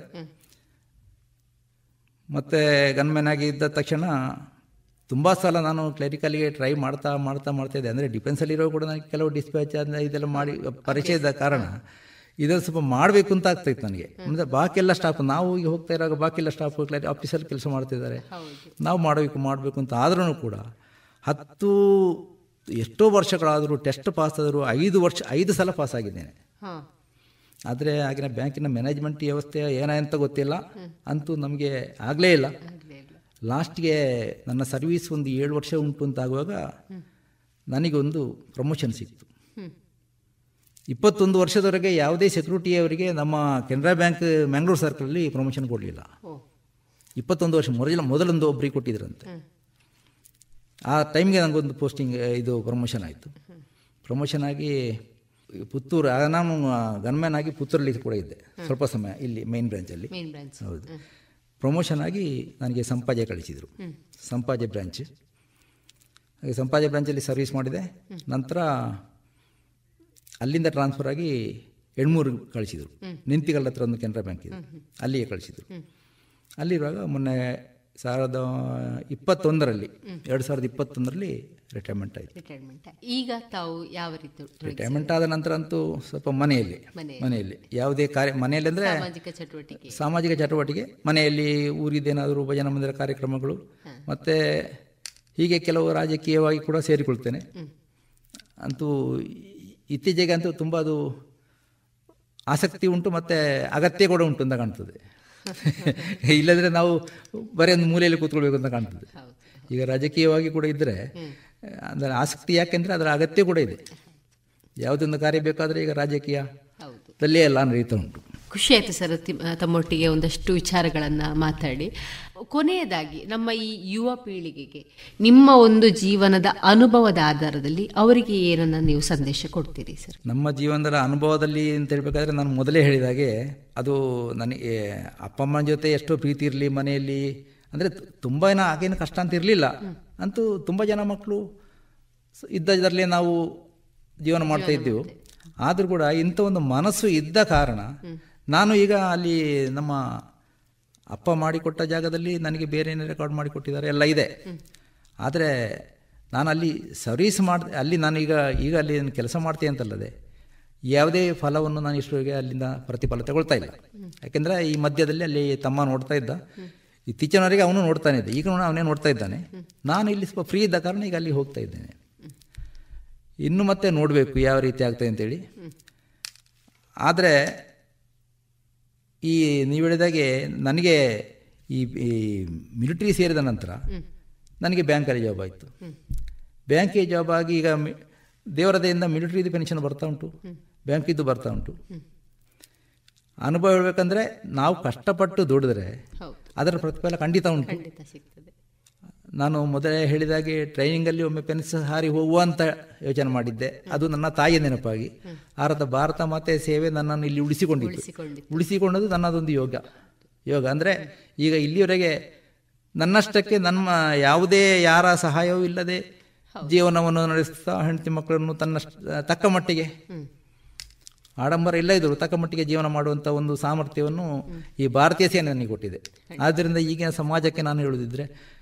ಮತ್ತು ಗನ್ಮ್ಯಾನ್ ಆಗಿ ಇದ್ದ ತಕ್ಷಣ ತುಂಬ ಸಲ ನಾನು ಕ್ಲರಿಕಲ್ಗೆ ಟ್ರೈ ಮಾಡ್ತಾ ಇದ್ದೆ. ಅಂದರೆ ಡಿಫೆನ್ಸಲ್ಲಿರೋ ಕೂಡ ನನಗೆ ಕೆಲವು ಡಿಸ್ಪ್ಯಾಚ್ ಇದೆಲ್ಲ ಮಾಡಿ ಪರಿಚಯ ಇದ್ದ ಕಾರಣ ಇದನ್ನು ಸ್ವಲ್ಪ ಮಾಡಬೇಕು ಅಂತ ಆಗ್ತಾಯಿತ್ತು ನನಗೆ. ಅಂದರೆ ಬಾಕಿ ಎಲ್ಲ ಸ್ಟಾಫ್, ನಾವು ಈಗ ಹೋಗ್ತಾ ಇರುವಾಗ ಬಾಕಿ ಎಲ್ಲ ಸ್ಟಾಫ್ ಆಫೀಸಲ್ಲಿ ಕೆಲಸ ಮಾಡ್ತಿದ್ದಾರೆ, ನಾವು ಮಾಡಬೇಕು ಅಂತ. ಆದ್ರೂ ಕೂಡ 10 ಎಷ್ಟೋ ವರ್ಷಗಳಾದರೂ ಟೆಸ್ಟ್ ಪಾಸ್ ಆದರೂ 5 ಸಲ ಪಾಸ್ ಆಗಿದ್ದೇನೆ. ಆದರೆ ಆಗಿನ ಬ್ಯಾಂಕಿನ ಮ್ಯಾನೇಜ್ಮೆಂಟ್ ವ್ಯವಸ್ಥೆ ಏನಾಯ್ತ ಗೊತ್ತಿಲ್ಲ, ಅಂತೂ ನಮಗೆ ಆಗಲೇ ಇಲ್ಲ. ಲಾಸ್ಟ್ಗೆ ನನ್ನ ಸರ್ವೀಸ್ ಒಂದು 7 ವರ್ಷ ಉಂಟು ಅಂತಾಗುವಾಗ ನನಗೊಂದು ಪ್ರಮೋಷನ್ ಸಿಕ್ತು. 21 ವರ್ಷದವರೆಗೆ ಯಾವುದೇ ಸೆಕ್ಯೂರಿಟಿಯವರಿಗೆ ನಮ್ಮ ಕೆನರಾ ಬ್ಯಾಂಕ್ ಮ್ಯಾಂಗ್ಳೂರು ಸರ್ಕಲಲ್ಲಿ ಪ್ರಮೋಷನ್ ಕೊಡಲಿಲ್ಲ. 21 ವರ್ಷ ಮೊದಲೊಂದು ಒಬ್ಬರಿಗೆ ಕೊಟ್ಟಿದ್ರಂತೆ. ಆ ಟೈಮ್ಗೆ ನನಗೊಂದು ಪೋಸ್ಟಿಂಗ್ ಇದು ಪ್ರಮೋಷನ್ ಆಯಿತು. ಪ್ರಮೋಷನ್ ಆಗಿ ಪುತ್ತೂರು, ನಾನು ಗನ್ಮ್ಯಾನ್ ಆಗಿ ಪುತ್ತೂರಲ್ಲಿ ಕೂಡ ಇದ್ದೆ ಸ್ವಲ್ಪ ಸಮಯ, ಇಲ್ಲಿ ಮೇನ್ ಬ್ರಾಂಚಲ್ಲಿ. ಹೌದು, ಪ್ರಮೋಷನ್ ಆಗಿ ನನಗೆ ಸಂಪಾಜೆ ಕಳಿಸಿದರು, ಸಂಪಾಜೆ ಬ್ರಾಂಚ್. ಹಾಗೆ ಸಂಪಾಜೆ ಬ್ರಾಂಚಲ್ಲಿ ಸರ್ವಿಸ್ ಮಾಡಿದೆ. ನಂತರ ಅಲ್ಲಿಂದ ಟ್ರಾನ್ಸ್ಫರ್ ಆಗಿ ಎಣ್ಮೂರು ಕಳಿಸಿದರು, ನಿಂತಿಗಲ್ ಹತ್ರ ಒಂದು ಕೆನರಾ ಬ್ಯಾಂಕ್ ಇದೆ, ಅಲ್ಲಿಗೆ ಕಳಿಸಿದರು. ಅಲ್ಲಿರುವಾಗ ಮೊನ್ನೆ 2021ರಲ್ಲಿ ರಿಟೈರ್ಮೆಂಟ್ ಆಯಿತು. ಈಗ ತಾವು ಯಾವ ರೀತಿ ರಿಟೈರ್ಮೆಂಟ್ ಆದ ನಂತರ ಅಂತೂ ಸ್ವಲ್ಪ ಮನೆಯಲ್ಲಿ ಯಾವುದೇ ಕಾರ್ಯ, ಮನೆಯಲ್ಲಿ ಅಂದರೆ ಸಾಮಾಜಿಕ ಚಟುವಟಿಕೆ, ಮನೆಯಲ್ಲಿ ಊರಿದ್ದೇನಾದರೂ ಭಜನಾ ಮಂದಿರ ಕಾರ್ಯಕ್ರಮಗಳು, ಮತ್ತು ಹೀಗೆ ಕೆಲವು ರಾಜಕೀಯವಾಗಿ ಕೂಡ ಸೇರಿಕೊಳ್ತೇನೆ. ಅಂತೂ ಇತ್ತೀಚೆಗೆ ಅಂತೂ ತುಂಬ ಅದು ಆಸಕ್ತಿ ಉಂಟು ಮತ್ತು ಅಗತ್ಯ ಕೂಡ ಉಂಟು ಅಂತ ಕಾಣ್ತದೆ. ಇಲ್ಲದ್ರೆ ನಾವು ಬರೀ ಒಂದು ಮೂಲೆಯಲ್ಲಿ ಕೂತ್ಕೊಳ್ಬೇಕು ಅಂತ ಕಾಣ್ತದೆ. ಈಗ ರಾಜಕೀಯವಾಗಿ ಕೂಡ ಇದ್ದರೆ ಅದರ ಆಸಕ್ತಿ, ಯಾಕೆಂದರೆ ಅದರ ಅಗತ್ಯ ಕೂಡ ಇದೆ. ಯಾವುದೊಂದು ಕಾರ್ಯ ಬೇಕಾದರೆ ಈಗ ರಾಜಕೀಯದಲ್ಲೇ ಎಲ್ಲ ನಡೀತಾ ಉಂಟು. ಖುಷಿ ಆಯಿತು ಸರ್ ತಮ್ಮೊಟ್ಟಿಗೆ ಒಂದಷ್ಟು ವಿಚಾರಗಳನ್ನು ಮಾತಾಡಿ. ಕೊನೆಯದಾಗಿ ನಮ್ಮ ಈ ಯುವ ಪೀಳಿಗೆಗೆ ನಿಮ್ಮ ಒಂದು ಜೀವನದ ಅನುಭವದ ಆಧಾರದಲ್ಲಿ ಅವರಿಗೆ ಏನನ್ನ ನೀವು ಸಂದೇಶ ಕೊಡ್ತೀರಿ ಸರ್? ನಮ್ಮ ಜೀವನದ ಅನುಭವದಲ್ಲಿ ಅಂತ ಹೇಳಬೇಕಾದ್ರೆ ನಾನು ಮೊದಲೇ ಹೇಳಿದಾಗೆ, ಅದು ನನಗೆ ಅಪ್ಪ ಅಮ್ಮನ ಜೊತೆ ಎಷ್ಟೋ ಪ್ರೀತಿ ಇರಲಿ ಮನೆಯಲ್ಲಿ, ಅಂದರೆ ತುಂಬ ಆಗೇನು ಕಷ್ಟ ಅಂತ ಇರಲಿಲ್ಲ. ಅಂತೂ ತುಂಬ ಜನ ಮಕ್ಕಳು ಇದ್ದದರಲ್ಲೇ ನಾವು ಜೀವನ ಮಾಡ್ತಾ ಇದ್ದೆವು. ಆದರೂ ಕೂಡ ಇಂಥ ಒಂದು ಮನಸ್ಸು ಇದ್ದ ಕಾರಣ ನಾನು ಈಗ ಅಲ್ಲಿ ನಮ್ಮ ಅಪ್ಪ ಮಾಡಿಕೊಟ್ಟ ಜಾಗದಲ್ಲಿ ನನಗೆ ಬೇರೆ ಏನೇ ರೆಕಾರ್ಡ್ ಮಾಡಿಕೊಟ್ಟಿದ್ದಾರೆ ಎಲ್ಲ ಇದೆ. ಆದರೆ ನಾನು ಅಲ್ಲಿ ಸರ್ವೀಸ್ ಅಲ್ಲಿ ನಾನೀಗ ಅಲ್ಲಿ ಕೆಲಸ ಮಾಡ್ತೀನಿ ಅಂತಲ್ಲದೆ ಯಾವುದೇ ಫಲವನ್ನು ನಾನು ಇಷ್ಟೊಳಗೆ ಅಲ್ಲಿಂದ ಪ್ರತಿಫಲ ತಗೊಳ್ತಾ ಇಲ್ಲ. ಯಾಕೆಂದರೆ ಈ ಮಧ್ಯದಲ್ಲಿ ಅಲ್ಲಿ ತಮ್ಮ ನೋಡ್ತಾ ಇದ್ದ, ಇತ್ತೀಚಿನವರೆಗೆ ಅವನು ನೋಡ್ತಾನೆ ಇದ್ದ, ಈಗ ಅವನೇ ನೋಡ್ತಾ ಇದ್ದಾನೆ. ನಾನು ಇಲ್ಲಿ ಸ್ವಲ್ಪ ಫ್ರೀ ಇದ್ದ ಕಾರಣ ಈಗ ಅಲ್ಲಿ ಹೋಗ್ತಾ ಇದ್ದೇನೆ. ಇನ್ನು ಮತ್ತೆ ನೋಡಬೇಕು ಯಾವ ರೀತಿ ಆಗ್ತದೆ ಅಂತೇಳಿ. ಆದರೆ ಈ ನೀವು ಹೇಳಿದಾಗೆ ನನಗೆ ಈ ಮಿಲಿಟ್ರಿ ಸೇರಿದ ನಂತರ ನನಗೆ ಬ್ಯಾಂಕಲ್ಲಿ ಜಾಬ್ ಆಯಿತು. ಬ್ಯಾಂಕಿಗೆ ಜಾಬ್ ಆಗಿ ಈಗ ದೇವರದೆಯಿಂದ ಮಿಲಿಟ್ರಿದು ಪೆನ್ಷನ್ ಬರ್ತಾ ಉಂಟು, ಬ್ಯಾಂಕಿದ್ದು ಬರ್ತಾ ಉಂಟು. ಅನುಭವ ಹೇಳಬೇಕಂದ್ರೆ ನಾವು ಕಷ್ಟಪಟ್ಟು ದುಡಿದ್ರೆ ಅದರ ಪ್ರತಿಫಲ ಖಂಡಿತ ಉಂಟು. ನಾನು ಮೊದಲೇ ಹೇಳಿದಾಗೆ ಟ್ರೈನಿಂಗಲ್ಲಿ ಒಮ್ಮೆ ಪೆನ್ಸ್ ಹಾರಿ ಹೋಗುವಂತ ಯೋಚನೆ ಮಾಡಿದ್ದೆ. ಅದು ನನ್ನ ತಾಯಿಯ ನೆನಪಾಗಿ ಭಾರತ ಮಾತೆ ಸೇವೆ ನನ್ನನ್ನು ಇಲ್ಲಿ ಉಳಿಸಿಕೊಂಡದ್ದು ನನ್ನದೊಂದು ಯೋಗ. ಅಂದರೆ ಈಗ ಇಲ್ಲಿವರೆಗೆ ನನ್ನಷ್ಟಕ್ಕೆ ನಮ್ಮ ಯಾವುದೇ ಯಾರ ಸಹಾಯವೂ ಇಲ್ಲದೆ ಜೀವನವನ್ನು ನಡೆಸ್ತಾ ಹೆಂಡತಿ ಮಕ್ಕಳನ್ನು ತಕ್ಕ ಮಟ್ಟಿಗೆ ಆಡಂಬರ ಇಲ್ಲ ಇದ್ದರು ತಕ್ಕ ಮಟ್ಟಿಗೆ ಜೀವನ ಮಾಡುವಂಥ ಒಂದು ಸಾಮರ್ಥ್ಯವನ್ನು ಈ ಭಾರತೀಯ ಸೇನೆ ನನಗೆ ಕೊಟ್ಟಿದೆ. ಆದ್ದರಿಂದ ಈಗಿನ ಸಮಾಜಕ್ಕೆ ನಾನು ಹೇಳುವುದಿದ್ರೆ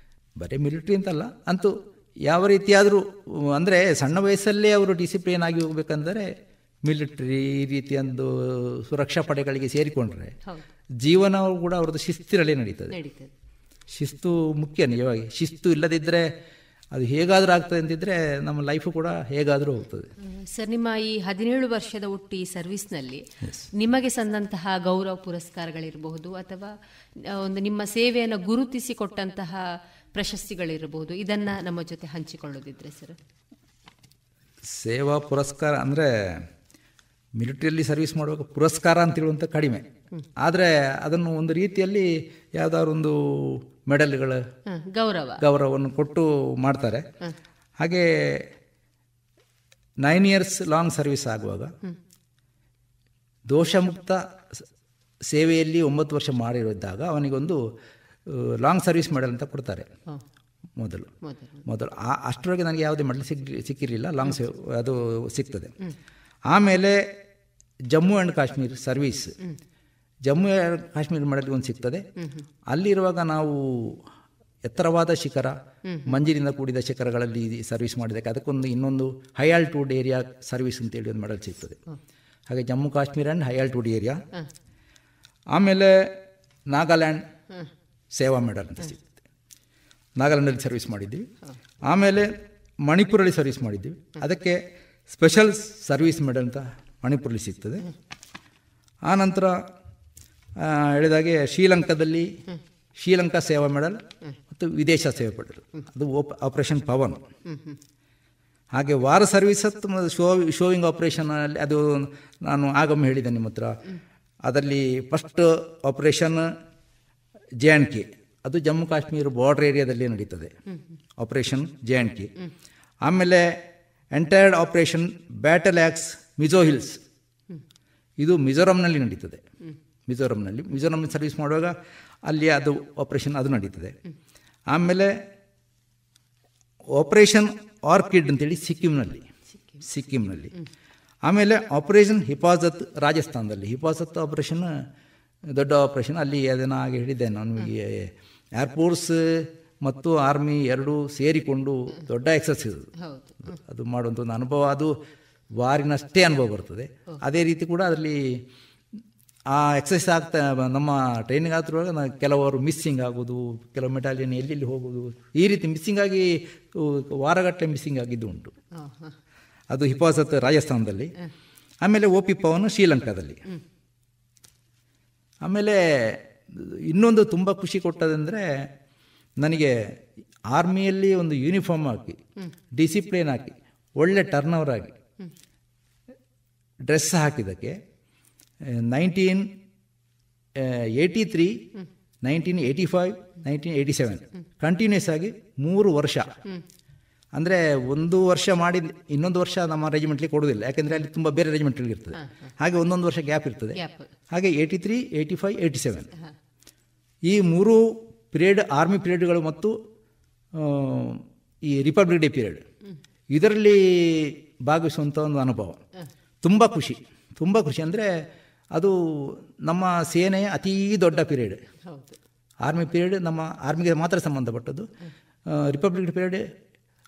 ಬರೀ ಮಿಲಿಟ್ರಿ ಅಂತಲ್ಲ, ಅಂತೂ ಯಾವ ರೀತಿಯಾದರೂ ಅಂದರೆ ಸಣ್ಣ ವಯಸ್ಸಲ್ಲೇ ಅವರು ಡಿಸಿಪ್ಲಿನ್ ಆಗಿ ಹೋಗ್ಬೇಕಂದರೆ ಮಿಲಿಟ್ರಿ ಈ ರೀತಿಯೊಂದು ಸುರಕ್ಷಾ ಪಡೆಗಳಿಗೆ ಸೇರಿಕೊಂಡ್ರೆ ಜೀವನವು ಕೂಡ ಅವ್ರದ್ದು ಶಿಸ್ತಿರಲ್ಲೇ ನಡೀತದೆ. ಶಿಸ್ತು ಮುಖ್ಯ. ನಿಜವಾಗಿ ಶಿಸ್ತು ಇಲ್ಲದಿದ್ದರೆ ಅದು ಹೇಗಾದರೂ ಆಗ್ತದೆ ಅಂತಿದ್ರೆ ನಮ್ಮ ಲೈಫು ಕೂಡ ಹೇಗಾದರೂ ಹೋಗ್ತದೆ. ಸರ್, ನಿಮ್ಮ ಈ 17 ವರ್ಷದ ಒಟ್ಟು ಈ ಸರ್ವಿಸ್ನಲ್ಲಿ ನಿಮಗೆ ಸಂದಂತಹ ಗೌರವ ಪುರಸ್ಕಾರಗಳಿರಬಹುದು ಅಥವಾ ಒಂದು ನಿಮ್ಮ ಸೇವೆಯನ್ನು ಗುರುತಿಸಿಕೊಟ್ಟಂತಹ ಪ್ರಶಸ್ತಿಗಳಿರಬಹುದು, ಇದನ್ನ ನಮ್ಮ ಜೊತೆ ಹಂಚಿಕೊಳ್ಳೋದಿದ್ರೆ ಸರ್? ಸೇವಾ ಪುರಸ್ಕಾರ ಅಂದರೆ ಮಿಲಿಟರಿಯಲ್ಲಿ ಸರ್ವಿಸ್ ಮಾಡುವಾಗ ಪುರಸ್ಕಾರ ಅಂತ ಹೇಳುವಂಥ ಕಡಿಮೆ, ಆದರೆ ಅದನ್ನು ಒಂದು ರೀತಿಯಲ್ಲಿ ಯಾವುದಾದ್ರು ಒಂದು ಮೆಡಲ್ಗಳ ಗೌರವವನ್ನು ಕೊಟ್ಟು ಮಾಡ್ತಾರೆ. ಹಾಗೆ 9 years ಲಾಂಗ್ ಸರ್ವಿಸ್ ಆಗುವಾಗ ದೋಷಮುಕ್ತ ಸೇವೆಯಲ್ಲಿ 9 ವರ್ಷ ಮಾಡಿರೋದಾಗ ಅವನಿಗೊಂದು ಲಾಂಗ್ ಸರ್ವಿಸ್ ಮೆಡಲ್ ಅಂತ ಕೊಡ್ತಾರೆ. ಮೊದಲು ಅಷ್ಟರೊಳಗೆ ನನಗೆ ಯಾವುದೇ ಮೆಡಲ್ ಸಿಕ್ಕಿರಲಿಲ್ಲ, ಲಾಂಗ್ ಅದು ಸಿಗ್ತದೆ. ಆಮೇಲೆ Jammu and Kashmir service, Jammu and Kashmir medal ಒಂದು ಸಿಗ್ತದೆ. ಅಲ್ಲಿರುವಾಗ ನಾವು ಎತ್ತರವಾದ ಶಿಖರ, ಮಂಜಿನಿಂದ ಕೂಡಿದ ಶಿಖರಗಳಲ್ಲಿ ಸರ್ವಿಸ್ ಮಾಡಿದ್ದಕ್ಕೆ ಅದಕ್ಕೊಂದು ಇನ್ನೊಂದು ಹೈ ಆಲ್ಟಿಟ್ಯೂಡ್ ಏರಿಯಾ ಸರ್ವಿಸ್ ಅಂತೇಳಿ ಒಂದು ಮೆಡಲ್ ಸಿಗ್ತದೆ. ಹಾಗೆ Jammu Kashmir and high altitude area. ಆಮೇಲೆ ನಾಗಾಲ್ಯಾಂಡ್ ಸೇವಾ ಮೆಡಲ್ ಅಂತ ಸಿಗ್ತದೆ, ನಾಗಾಲ್ಯಾಂಡಲ್ಲಿ ಸರ್ವಿಸ್ ಮಾಡಿದ್ದೀವಿ. ಆಮೇಲೆ ಮಣಿಪುರಲ್ಲಿ ಸರ್ವಿಸ್ ಮಾಡಿದ್ದೀವಿ, ಅದಕ್ಕೆ ಸ್ಪೆಷಲ್ ಸರ್ವಿಸ್ ಮೆಡಲ್ ಅಂತ ಮಣಿಪುರಲ್ಲಿ ಸಿಗ್ತದೆ. ಆನಂತರ ಹೇಳಿದಾಗೆ ಶ್ರೀಲಂಕಾದಲ್ಲಿ ಶ್ರೀಲಂಕಾ ಸೇವಾ ಮೆಡಲ್ ಮತ್ತು ವಿದೇಶ ಸೇವಾ ಮೆಡಲ್, ಅದು ಆಪರೇಷನ್ ಪವನ್. ಹಾಗೆ ವಾರ ಸರ್ವಿಸ್ ಶೋವಿಂಗ್ ಆಪರೇಷನಲ್ಲಿ, ಅದು ನಾನು ಆಗೊಮ್ಮೆ ಹೇಳಿದ್ದೆ ನಿಮ್ಮ ಹತ್ರ, ಅದರಲ್ಲಿ ಫಸ್ಟ್ ಆಪರೇಷನ್ JNK, ಅದು ಜಮ್ಮು ಕಾಶ್ಮೀರ ಬಾರ್ಡರ್ ಏರಿಯಾದಲ್ಲಿ ನಡೀತದೆ, ಆಪರೇಷನ್ JNK. ಆಮೇಲೆ entered operation battle axe Mizo hills, ಇದು ಮಿಜೋರಾಂನಲ್ಲಿ ನಡೀತದೆ. ಮಿಜೋರಾಂ ಸರ್ವಿಸ್ ಮಾಡುವಾಗ ಅಲ್ಲಿ ಅದು ಆಪರೇಷನ್ ಅದು ನಡೀತದೆ. ಆಮೇಲೆ ಆಪರೇಷನ್ ಆರ್ಕಿಡ್ ಅಂತೇಳಿ ಸಿಕ್ಕಿಂನಲ್ಲಿ. ಆಮೇಲೆ ಆಪರೇಷನ್ ಹಿಫಾಜತ್ ರಾಜಸ್ಥಾನದಲ್ಲಿ, ಹಿಫಾಜತ್ ಆಪರೇಷನ್ ದೊಡ್ಡ ಆಪರೇಷನ್, ಅಲ್ಲಿ ಅದನ್ನು ಹಾಗೆ ಹೇಳಿದ್ದೆ ನಾನು. ಏರ್ಫೋರ್ಸ್ ಮತ್ತು ಆರ್ಮಿ ಎರಡೂ ಸೇರಿಕೊಂಡು ದೊಡ್ಡ ಎಕ್ಸರ್ಸೈಸ್ ಅದು ಮಾಡುವಂಥ ಒಂದು ಅನುಭವ, ಅದು ವಾರಿನಷ್ಟೇ ಅನುಭವ ಬರ್ತದೆ. ಅದೇ ರೀತಿ ಕೂಡ ಅದರಲ್ಲಿ ಆ ಎಕ್ಸಸೈಸ್ ಆಗ್ತಾ ನಮ್ಮ ಟ್ರೈನಿಂಗ್ ಆಗ್ತಿರುವಾಗ ಕೆಲವರು ಮಿಸ್ಸಿಂಗ್ ಆಗೋದು, ಕೆಲವು ಮೆಟಾಲಿಯನ್ ಎಲ್ಲೆಲ್ಲಿ ಹೋಗೋದು, ಈ ರೀತಿ ಮಿಸ್ಸಿಂಗ್ ಆಗಿ ವಾರಗಟ್ಟಲೆ ಮಿಸ್ಸಿಂಗ್ ಆಗಿದ್ದು ಉಂಟು. ಅದು ಹಿಫಾಜತ್ ರಾಜಸ್ಥಾನದಲ್ಲಿ. ಆಮೇಲೆ OP ಪವನ್ ಶ್ರೀಲಂಕಾದಲ್ಲಿ. ಆಮೇಲೆ ಇನ್ನೊಂದು ತುಂಬ ಖುಷಿ ಕೊಟ್ಟದಂದರೆ, ನನಗೆ ಆರ್ಮಿಯಲ್ಲಿ ಒಂದು ಯೂನಿಫಾರ್ಮ್ ಹಾಕಿ, ಡಿಸಿಪ್ಲಿನ್ ಹಾಕಿ, ಒಳ್ಳೆ ಟರ್ನ್ ಓವರ್ ಆಗಿ ಡ್ರೆಸ್ ಹಾಕಿದ್ದಕ್ಕೆ 1983, 1985, 1987 ಕಂಟಿನ್ಯೂಸ್ ಆಗಿ 3 ವರ್ಷ. ಅಂದರೆ 1 ವರ್ಷ ಮಾಡಿ ಇನ್ನೊಂದು ವರ್ಷ ನಮ್ಮ ರೆಜಿಮೆಂಟ್ಲಿ ಕೊಡೋದಿಲ್ಲ, ಯಾಕೆಂದರೆ ಅಲ್ಲಿ ತುಂಬ ಬೇರೆ ರೆಜಿಮೆಂಟ್ಲಿ ಇರ್ತದೆ. ಹಾಗೆ ಒಂದೊಂದು ವರ್ಷ ಗ್ಯಾಪ್ ಇರ್ತದೆ. ಹಾಗೆ 83, 85, 87 ಈ 3 ಪೀರಿಯಡ್ ಆರ್ಮಿ ಪೀರಿಯಡ್ಗಳು ಮತ್ತು ಈ ರಿಪಬ್ಲಿಕ್ ಡೇ ಪೀರಿಯಡ್, ಇದರಲ್ಲಿ ಭಾಗವಹಿಸುವಂಥ ಒಂದು ಅನುಭವ ತುಂಬ ಖುಷಿ. ಅಂದರೆ ಅದು ನಮ್ಮ ಸೇನೆಯ ಅತೀ ದೊಡ್ಡ ಪೀರಿಯಡ್. ಆರ್ಮಿ ಪೀರಿಯಡ್ ನಮ್ಮ ಆರ್ಮಿಗೆ ಮಾತ್ರ ಸಂಬಂಧಪಟ್ಟದ್ದು, republic day period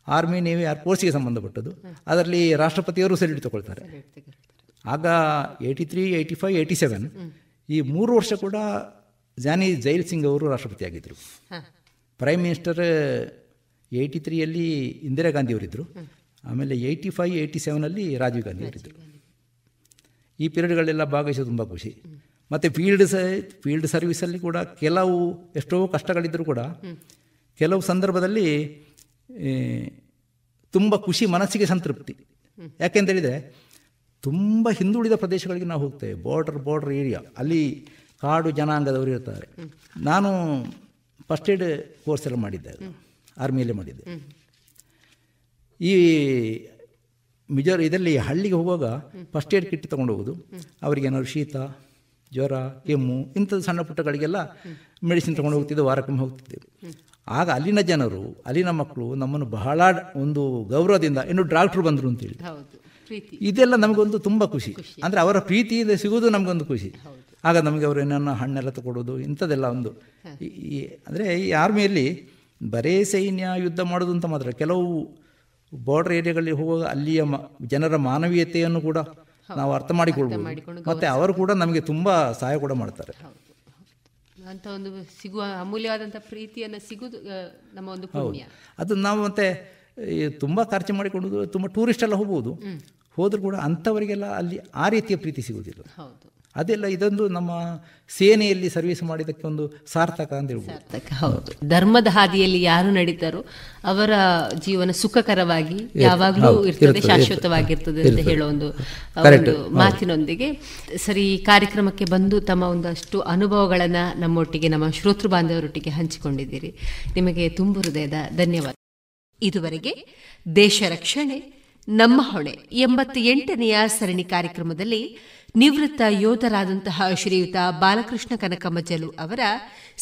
army navy ಏರ್ಫೋರ್ಸ್ಗೆ ಸಂಬಂಧಪಟ್ಟದ್ದು. ಅದರಲ್ಲಿ ರಾಷ್ಟ್ರಪತಿಯವರು ಸೆಲ್ಯೂಟ್ ತಗೊಳ್ತಾರೆ. ಆಗ 83, 85, 87 ಈ 3 ವರ್ಷ ಕೂಡ ಜಾನಿ ಜೈಲ್ ಸಿಂಗ್ ಅವರು ರಾಷ್ಟ್ರಪತಿಯಾಗಿದ್ದರು. ಪ್ರೈಮ್ ಮಿನಿಸ್ಟರ್ 83ಯಲ್ಲಿ ಇಂದಿರಾ ಗಾಂಧಿಯವರಿದ್ದರು. ಆಮೇಲೆ 85, 87ನಲ್ಲಿ ರಾಜೀವ್ ಗಾಂಧಿ ಅವರಿದ್ದರು. ಈ ಪೀರಿಯಡ್ಗಳೆಲ್ಲ ಭಾಗವಹಿಸೋದು ತುಂಬ ಖುಷಿ. ಮತ್ತು ಫೀಲ್ಡ್ ಸರ್ವಿಸಲ್ಲಿ ಕೂಡ ಕೆಲವು ಎಷ್ಟೋ ಕಷ್ಟಗಳಿದ್ದರೂ ಕೂಡ ಕೆಲವು ಸಂದರ್ಭದಲ್ಲಿ ತುಂಬ ಖುಷಿ, ಮನಸ್ಸಿಗೆ ಸಂತೃಪ್ತಿ. ಯಾಕೆಂತೇಳಿದರೆ ತುಂಬ ಹಿಂದುಳಿದ ಪ್ರದೇಶಗಳಿಗೆ ನಾವು ಹೋಗ್ತೇವೆ, ಬಾರ್ಡರ್ ಏರಿಯಾ, ಅಲ್ಲಿ ಕಾಡು ಜನಾಂಗದವರು ಇರ್ತಾರೆ. ನಾನು ಫಸ್ಟ್ ಏಡ್ ಕೋರ್ಸ್ ಎಲ್ಲ ಮಾಡಿದ್ದೆ, ಆರ್ಮಿಯಲ್ಲೇ ಮಾಡಿದ್ದೆ. ಈ ಇದರಲ್ಲಿ ಹಳ್ಳಿಗೆ ಹೋಗುವಾಗ ಫಸ್ಟ್ ಏಡ್ ಕಿಟ್ ತೊಗೊಂಡು ಹೋಗೋದು, ಅವರಿಗೇನಾದ್ರು ಶೀತ, ಜ್ವರ, ಕೆಮ್ಮು ಇಂಥದ್ದು ಸಣ್ಣ ಪುಟ್ಟಗಳಿಗೆಲ್ಲ ಮೆಡಿಸಿನ್ ತೊಗೊಂಡು ಹೋಗ್ತಿದ್ದೆ, ವಾರಕ್ಕೊಮ್ಮೆ ಹೋಗ್ತಿದ್ದೆವು. ಆಗ ಅಲ್ಲಿನ ಜನರು, ಅಲ್ಲಿನ ಮಕ್ಕಳು ನಮ್ಮನ್ನು ಬಹಳ ಒಂದು ಗೌರವದಿಂದ ಇನ್ನು ಡಾಕ್ಟ್ರು ಬಂದರು ಅಂತೇಳಿ, ಇದೆಲ್ಲ ನಮಗೊಂದು ತುಂಬ ಖುಷಿ. ಅಂದರೆ ಅವರ ಪ್ರೀತಿಯಿಂದ ಸಿಗೋದು ನಮಗೊಂದು ಖುಷಿ. ಆಗ ನಮಗೆ ಅವರು ಏನನ್ನ ಹಣ್ಣೆಲ್ಲ ತಗೊಳ್ಳೋದು ಇಂಥದ್ದೆಲ್ಲ ಒಂದು ಅಂದರೆ ಈ ಆರ್ಮಿಯಲ್ಲಿ ಬರೇ ಸೈನ್ಯ ಯುದ್ಧ ಮಾಡೋದು ಅಂತ ಮಾತ್ರ, ಕೆಲವು ಬಾರ್ಡರ್ ಏರಿಯಾಗಳಲ್ಲಿ ಹೋಗುವಾಗ ಅಲ್ಲಿಯ ಜನರ ಮಾನವೀಯತೆಯನ್ನು ಕೂಡ ನಾವು ಅರ್ಥ ಮಾಡಿಕೊಳ್ಬೋದು. ಮತ್ತು ಅವರು ಕೂಡ ನಮಗೆ ತುಂಬ ಸಹಾಯ ಕೂಡ ಮಾಡ್ತಾರೆ. ಅಂತ ಒಂದು ಸಿಗುವ ಅಮೂಲ್ಯವಾದಂಥ ಪ್ರೀತಿಯನ್ನು ಸಿಗುವುದು ನಮ್ಮ ಒಂದು ಪುಣ್ಯ. ಅದು ನಾವು ಮತ್ತೆ ತುಂಬ ಖರ್ಚು ಮಾಡಿಕೊಂಡು ತುಂಬ ಟೂರಿಸ್ಟ್ ಎಲ್ಲ ಹೋಗ್ಬೋದು, ಹೋದರೂ ಕೂಡ ಅಂಥವರಿಗೆಲ್ಲ ಅಲ್ಲಿ ಆ ರೀತಿಯ ಪ್ರೀತಿ ಸಿಗುವುದಿಲ್ಲ. ಅದೆಲ್ಲ ಇದೊಂದು ನಮ್ಮ ಸೇನೆಯಲ್ಲಿ ಸರ್ವಿಸ್ ಮಾಡಿದ್ದಕ್ಕೆ ಒಂದು ಸಾರ್ಥಕ ಅಂತ ಹೇಳ್ಬೋದು. ಹೌದು, ಧರ್ಮದ ಹಾದಿಯಲ್ಲಿ ಯಾರು ನಡೀತಾರೋ ಅವರ ಜೀವನ ಸುಖಕರವಾಗಿ ಯಾವಾಗಲೂ ಇರ್ತದೆ, ಶಾಶ್ವತವಾಗಿರ್ತದೆ ಅಂತ ಹೇಳೋ ಒಂದು ಮಾತಿನೊಂದಿಗೆ ಸರಿ ಕಾರ್ಯಕ್ರಮಕ್ಕೆ ಬಂದು ತಮ್ಮ ಒಂದಷ್ಟು ಅನುಭವಗಳನ್ನು ನಮ್ಮೊಟ್ಟಿಗೆ, ನಮ್ಮ ಶ್ರೋತೃ ಬಾಂಧವರೊಟ್ಟಿಗೆ ಹಂಚಿಕೊಂಡಿದ್ದೀರಿ. ನಿಮಗೆ ತುಂಬು ಹೃದಯದ ಧನ್ಯವಾದ. ಇದುವರೆಗೆ ದೇಶ ರಕ್ಷಣೆ ನಮ್ಮ ಹೊಣೆ 88ನೆಯ ಸರಣಿ ಕಾರ್ಯಕ್ರಮದಲ್ಲಿ ನಿವೃತ್ತ ಯೋಧರಾದಂತಹ ಶ್ರೀಯುತ ಬಾಲಕೃಷ್ಣ ಕನಕಮಜ್ಜಲು ಅವರ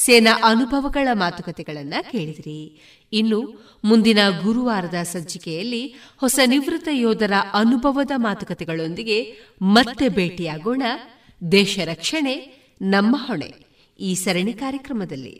ಸೇನಾ ಅನುಭವಗಳ ಮಾತುಕತೆಗಳನ್ನು ಕೇಳಿದಿರಿ. ಇನ್ನು ಮುಂದಿನ ಗುರುವಾರದ ಸಂಚಿಕೆಯಲ್ಲಿ ಹೊಸ ನಿವೃತ್ತ ಯೋಧರ ಅನುಭವದ ಮಾತುಕತೆಗಳೊಂದಿಗೆ ಮತ್ತೆ ಭೇಟಿಯಾಗೋಣ. ದೇಶ ರಕ್ಷಣೆ ನಮ್ಮ ಹೊಣೆ ಈ ಸರಣಿ ಕಾರ್ಯಕ್ರಮದಲ್ಲಿ